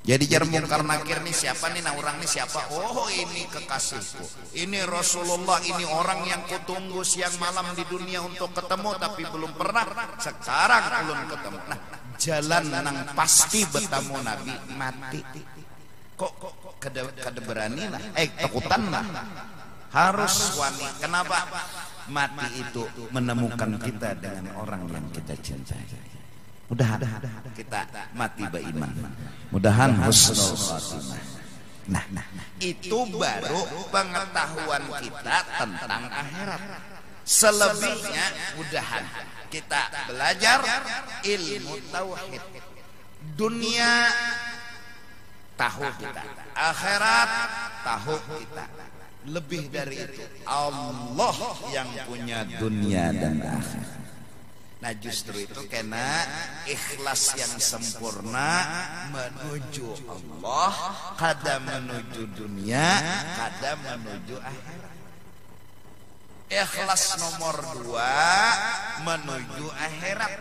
Jadi jar mungkar nakir nih siapa nih, nah orang nih siapa? Oh ini kekasihku, ini Rasulullah, ini orang yang kutunggu siang malam di dunia untuk ketemu tapi belum pernah. Sekarang belum ketemu. Nah jalan nang pasti bertemu Nabi mati. Kok kada berani lah? Takutan lah. Harus wani. Kenapa? Mati itu menemukan kita dengan orang yang kita cintai. Mudahan kita mati beriman. Mudahan husnul khatimah. Nah, itu baru pengetahuan kita tentang akhirat. Selebihnya mudahan kita belajar ilmu tauhid. Dunia tahu kita, akhirat tahu kita. Lebih dari itu, Allah yang punya dunia dan akhirat. Nah justru itu karena ikhlas yang sempurna menuju Allah, kada menuju dunia, kada menuju akhirat. Ikhlas nomor 2 menuju akhirat.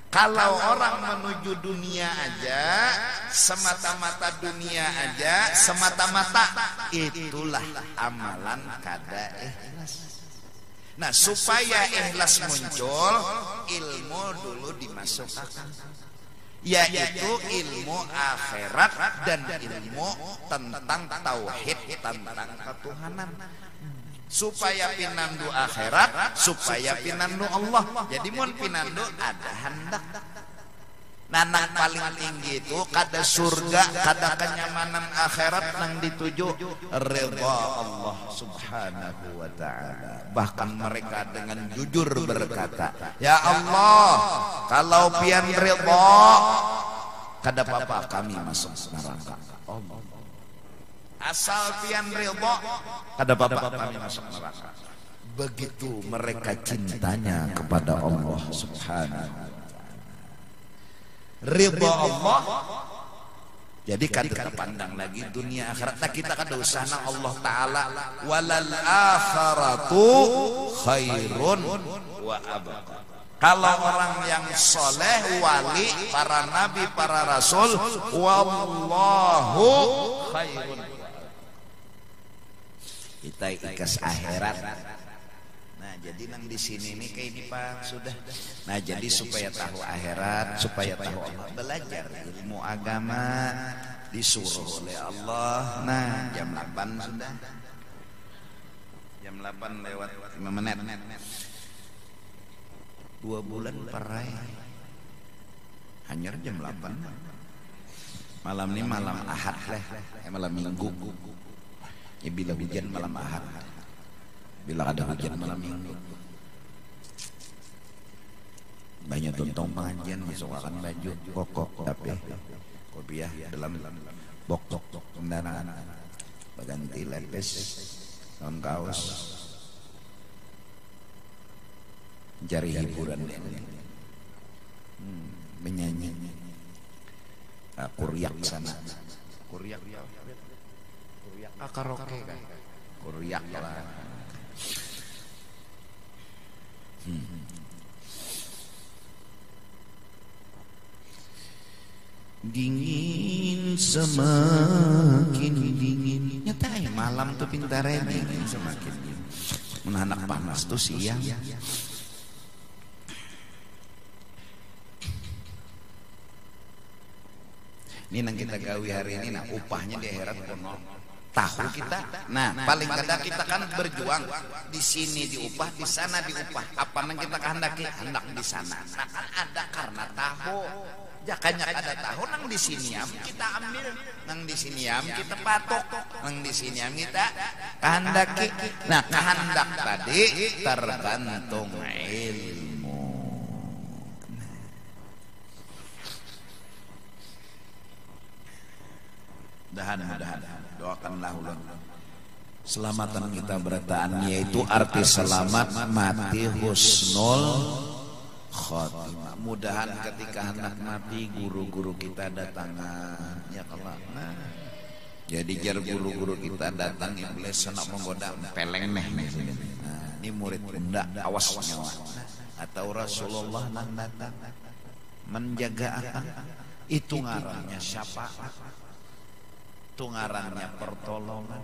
Kalau orang menuju dunia aja, semata-mata dunia aja, semata-mata, itulah amalan kada ikhlas. Nah supaya ikhlas muncul, ilmu dulu dimasukkan, yaitu ilmu akhirat dan ilmu tentang tauhid, tentang ketuhanan. Supaya pinandu akhirat, supaya pinandu Allah. Jadi mun pinandu ada hendak. Nanang paling tinggi itu kada surga, kada kenyamanan akhirat nang dituju ridha Allah subhanahu wa ta'ala. Bahkan mereka dengan jujur berkata, ya Allah, kalau pian ridha, kada apa-apa kami masuk neraka. Allah. Asal pian ridha, kada apa-apa kami masuk neraka. Begitu mereka cintanya kepada Allah subhanahu wa ta'ala. Ridha Allah. Jadi kada terpandang lagi dunia akhirat. Nah kita kada usah nang Allah Ta'ala walal akhiratu khairun wa abqa. Kalau orang yang soleh, wali, para nabi, para rasul, wallahu khairun. Kita ikas akhirat. Nah jadi nang di sini nih kayak ini Pak sudah. Nah jadi supaya tahu akhirat, supaya tahu Allah, belajar ilmu agama disuruh oleh Allah. Nah jam 8 sudah. Jam 8 lewat 5 menit. 2 bulan perai. Hanya jam 8. Malam ini malam Ahad lah, malam Minggu. Ya bila hujan malam Ahad. Bila ada hujan malam Minggu. Banyak tontong pengajian besok akan baju kokok tapi kopiah dalam bok kendaraan, ganti lepes, non kaos, cari hiburan menyanyi, kuryak sana, kuryak karaoke kan, kuryak lah. Dingin semakin dingin. Nyata ya malam tuh pintarnya dingin semakin dingin. Menanak panas tuh siang. Ini nang kita gawi hari ini, nah upahnya di akhirat kono. Tahu kita. Nah, paling kadang kita kan berjuang di sini diupah, di sana diupah. Apa nang kita kehendaki? Hendak di sana. Nah, kan ada karena tahu. Jakanya ada tahu nang di sini am kita ambil, nang di sini am kita patok, nang di sini am kita kehendaki. Nah, kehendak tadi tergantung ilmu. Mudah-mudahan doakanlah ulun selamatan kita bertaan, yaitu arti selamat mati husnul khotimah. Mudahan ketika hendak mati guru-guru kita datang ya kelak. Nah, jadi jar guru-guru kita datang iblis senak menggoda peleng neh. Nah, ini murid bunda awas nyawa. Atau Rasulullah nang datang menjaga akan itu ngarannya syafaat. Itu ngarannya pertolongan.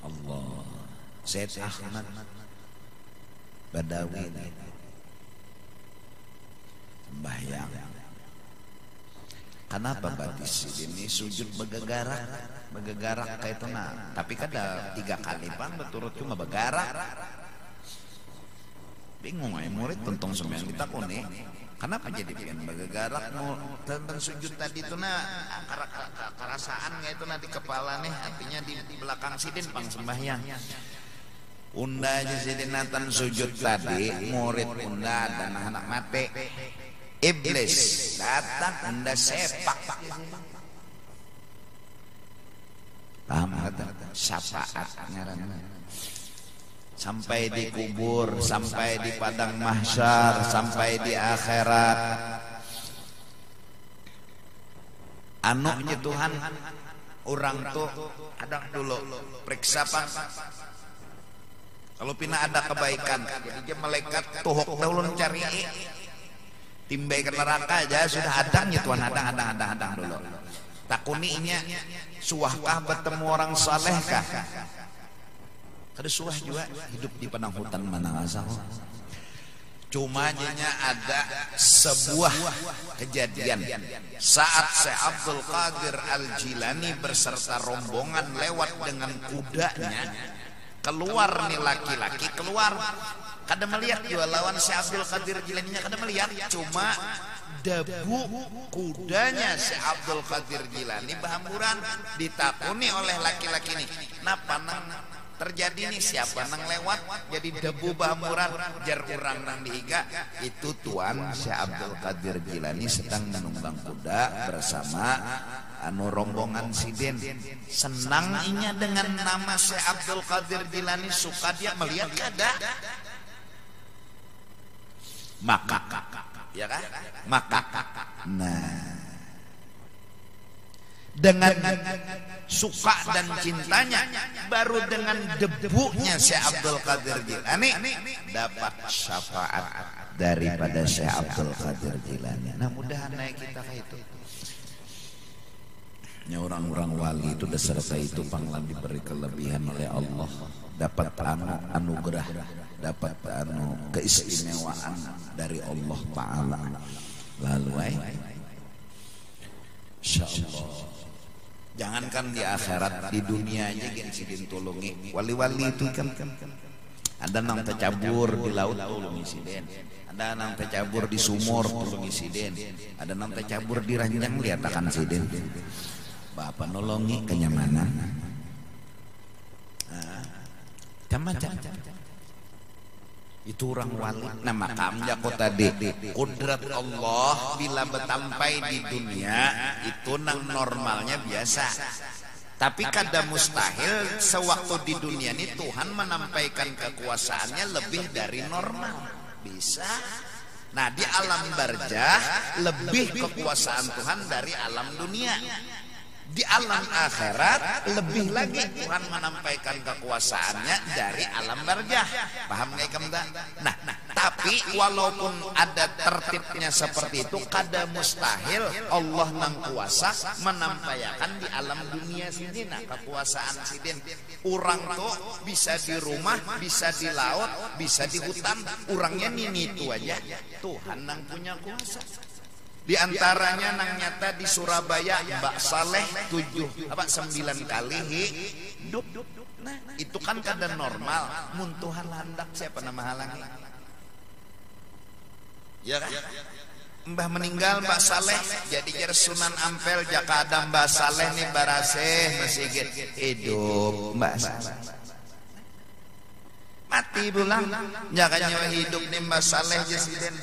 Allah. Zaid Ahmad Badawi sembahyang. Kenapa batis ini sujud begegarak kayak itu nah. Tapi kada 3 kali bang berturut cuma begarak. Bingung ay murid tentang sembahyang kita kone. Kenapa jadi bikin bagagarak mau tentang sujud tadi itu nah kerasaan nggak itu nanti kepala nih artinya di belakang sidin pang sembahyang. Unda aja sidin natan sujud tadi murid unda dan anak mate iblis datang unda sepak. Paham kata syafaat ngaranna. Sampai di kubur, sampai di padang mahsyar, sampai di akhirat. Anaknya Tuhan, orang tuh ada dulu periksa pak. Kalau pina ada kebaikan, jadi malaikat tuhok dahulu cari timbai ke neraka aja sudah adangnya Tuhan adang dulu. Takuninya suahkah bertemu orang salehkah? Kada suah juga hidup di padang hutan mana asal. Cuma jadinya ada sebuah kejadian saat Syekh Abdul Qadir Al-Jilani beserta rombongan lewat dengan kudanya, keluar nih laki-laki keluar. Kada melihat juga lawan Syekh Abdul Qadir Jilaninya kada melihat, cuma debu kudanya Syekh Abdul Qadir Jilani berhamburan. Ditakuni oleh laki-laki ini, napa nang terjadi nih siapa nang lewat jadi debu bamuran jar urang nang dihiga itu tuan Syekh Abdul Qadir Jilani sedang menumbang kuda bersama anu rombongan sidin. Senang inya dengan nama Syekh Abdul Qadir Jilani, suka dia melihat kada maka ya kan maka nah dengan suka dan cintanya baru dengan debunya Syekh Abdul Qadir Jilani dapat syafaat daripada Syekh Abdul Qadir Jilani. Nah mudahan naik kita kayak itu. Ya orang-orang wali itu beserta itu panglang diberi kelebihan oleh Allah, dapat anugerah, dapat keistimewaan dari Allah Ta'ala. Lalu insyaallah jangankan di akhirat, di dunia aja gen sidin tulungi. Wali-wali itu kan ada nang tercabur di laut tulungi sidin, ada nang tercabur di sumur tulungi sidin, ada nang tercabur di ranjang liatakan sidin. Bapak nolongi kenyamanan. Macam-macam. Itu orang wali. Nah maka amjako tadi kudrat Allah bila betampai di dunia itu nang normalnya biasa. Tapi kada mustahil sewaktu di dunia ini Tuhan menampaikan kekuasaannya lebih dari normal. Bisa. Nah di alam barzah lebih kekuasaan Tuhan dari alam dunia. Di alam akhirat lebih lagi Tuhan menampaikan kekuasaannya dari alam barzah. Paham nggak kamu? Nah, tapi walaupun ada tertibnya seperti itu, kada mustahil Allah nang kuasa menampaikan di alam dunia sini. Nah, kekuasaan sidin. Orang tuh bisa di rumah, bisa di laut, bisa di hutan. Orangnya ini itu aja. Tuhan nang punya kuasa. Di antaranya nang nyata di Surabaya Mbak Saleh 9 kali hidup. Nah itu kan kada normal. Mun Tuhan landak siapa nama halangi? Ya kan? Mbah meninggal Mbak Saleh jadi jar Sunan Ampel jaka ada Mbak Saleh nih baraseh masih hidup Mbak Saleh. Mati bulang jaka nyawa hidup nih Mbak Saleh jesiden.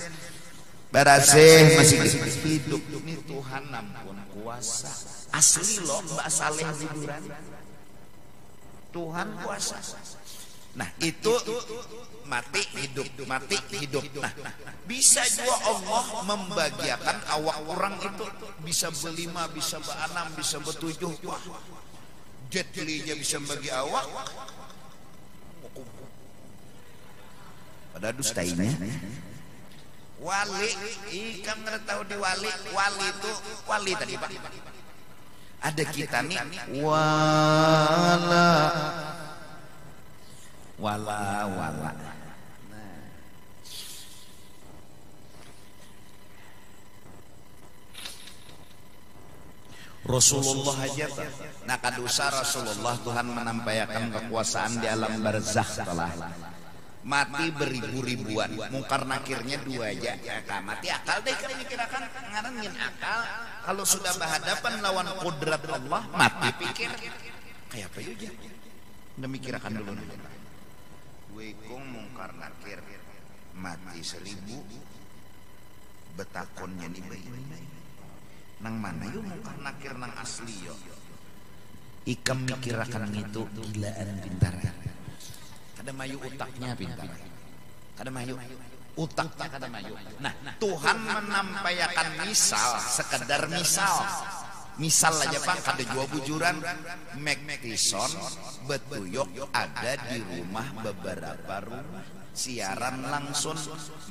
Baraseh masih hidup ini Tuhan ampun kuasa asli loh Mbak Saleh hiburan Tuhan kuasa. Nah itu mati hidup. Nah bisa juga Allah membagiakan awak orang itu bisa berlima, bisa berenam, bisa bertujuh. Wah jetlinya bisa bagi awak pada dustainya. Wali, ikan nggak tahu di wali itu wali tadi Pak. Ada kita nih wala. Rasulullah aja Pak. Nah kadusa Rasulullah Tuhan menampaikan kekuasaan di alam barzakh telah. mati beribu-ribuan, mungkar nakirnya 2 aja. Mati akal deh kan mikirakan ngarangin akal. Kalau sudah berhadapan lawan kodrat Allah, mati pikir kayak apa aja. Udah mikirakan dulu. Wekong mungkar nakir mati 1000 betakonnya di bayi. Nang mana yuk mungkar nakir nang asli yo. Ikam mikirakan itu gilaan pintar. Kada mayu utaknya pintar. Kada mayu utaknya kada mayu. Nah, Tuhan menampayakan misal, sekedar misal. Misal aja Pak, kada jua bujuran. Mac Tyson betuyok ada di rumah beberapa rumah. Siaran langsung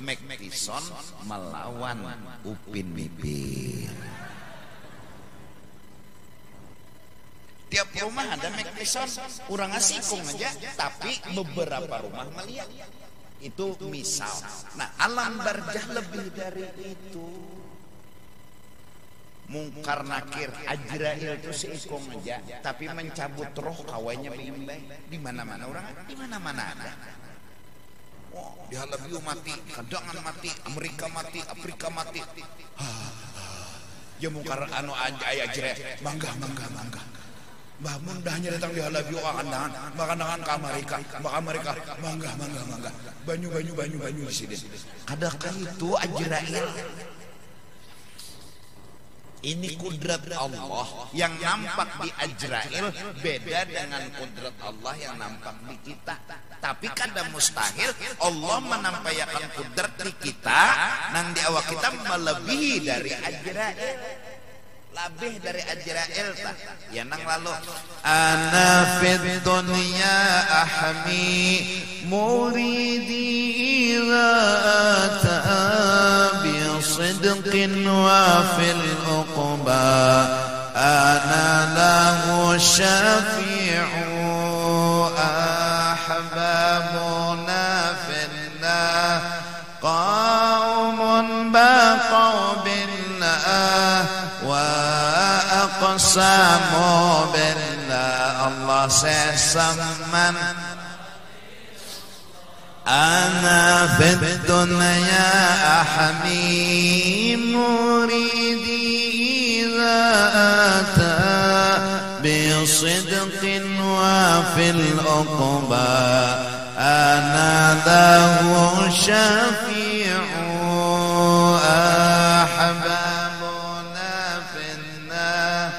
Mac Tyson melawan Upin Ipin. Tiap rumah ada Mac Tyson, orang asikung aja, tapi beberapa rumah melihat. Itu misal. Nah, alam barjah lebih dari itu. Mungkar nakir, Ajrail itu seikung aja, tapi mencabut roh kawainya baik-baik. Di mana-mana orang, di mana-mana ada. Di Halabiu mati, Kadangan mati, Amerika mati, Afrika mati. Ya mungkar anu Ajrail, mangga. Mbah mundahnya datang di Halabiu Kadangan ke Amerika, mangga. Banyu di sini. Adakah itu Ajrail? Ini kudrat Allah yang nampak di Ajrail beda dengan kudrat Allah yang nampak di kita. Tapi kada mustahil Allah menampayakan kudrat di kita nang di awak kita melebihi dari Ajrail. Lebih dari Ajrail tak? Ya nang lalu ana fid dunya ahmi muridi idza بصدق وفي العقبى أنا له الشفيع أحبابنا في الله قوم بقوا بالله وأقسموا بالله الله سيسمن أنا في الدنيا أحمي مريدي إذا أتى بصدق وفي العقبى أنا له شفيع أحبابنا في النار.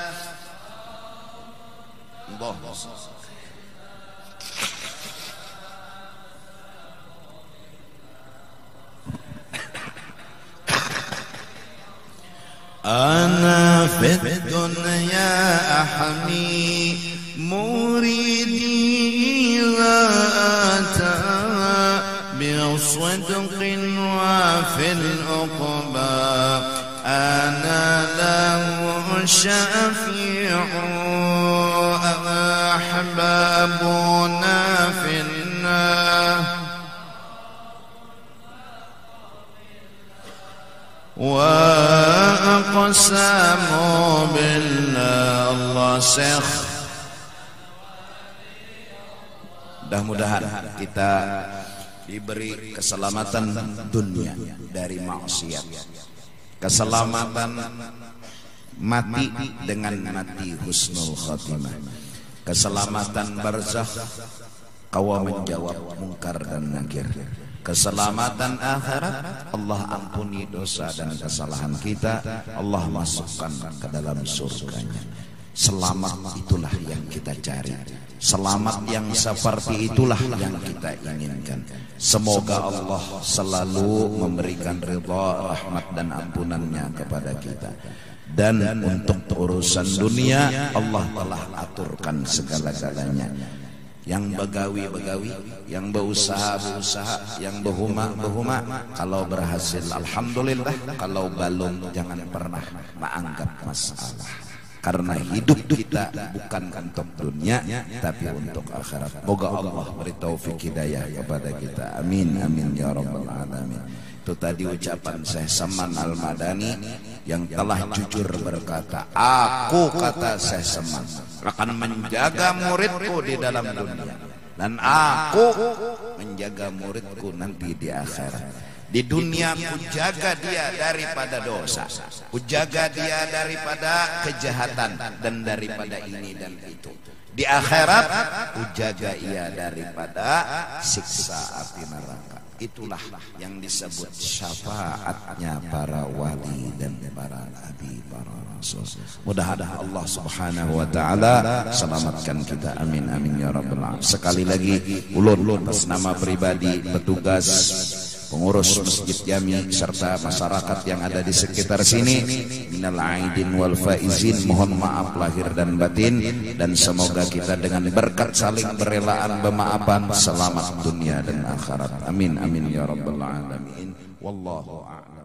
أنا في الدنيا أحمي مريدي إذا أتى بصدق وفي العقبى أنا له شفيع أحبابنا في النار وأقسموا بالله الله Syekh. Mudah-mudahan kita diberi keselamatan dunia dari maksiat, keselamatan mati dengan mati husnul khatimah, keselamatan barzakh kawa menjawab mungkar dan nakir, keselamatan akhirat Allah ampuni dosa dan kesalahan kita, Allah masukkan ke dalam surganya. Selamat itulah yang kita cari, selamat yang seperti itulah yang kita inginkan. Semoga Allah selalu memberikan ridha, rahmat dan ampunannya kepada kita. Dan untuk urusan dunia Allah telah aturkan segala-galanya. Yang begawi-begawi, yang berusaha-berusaha, yang behuma-behuma, kalau berhasil alhamdulillah, kalau belum jangan pernah menganggap masalah. Karena hidup kita bukan untuk dunia tapi untuk akhirat. Moga Allah beri taufik hidayah kepada kita. Amin amin ya rabbal alamin. Itu tadi ucapan Syekh Saman Al-Madani yang telah jujur berkata, aku kata Syekh Saman akan menjaga muridku di dalam dunia dan aku menjaga muridku nanti di akhirat. Di dunia ku jaga dia daripada dosa, ku jaga dia daripada kejahatan dan daripada ini dan itu. Di akhirat ku jaga ia daripada siksa api neraka. Itulah yang disebut syafaatnya para wali dan para nabi, para rasul. Mudah-mudahan Allah Subhanahu wa taala selamatkan kita, amin amin ya rabbal alamin. Sekali lagi ulun atas nama pribadi petugas pengurus Masjid Jami serta masyarakat yang ada di sekitar sini, minal aidin wal faizin, mohon maaf lahir dan batin, dan semoga kita dengan berkat saling berelaan bermaafan selamat dunia dan akhirat, amin amin ya rabbal alamin. Wallahu a'lam.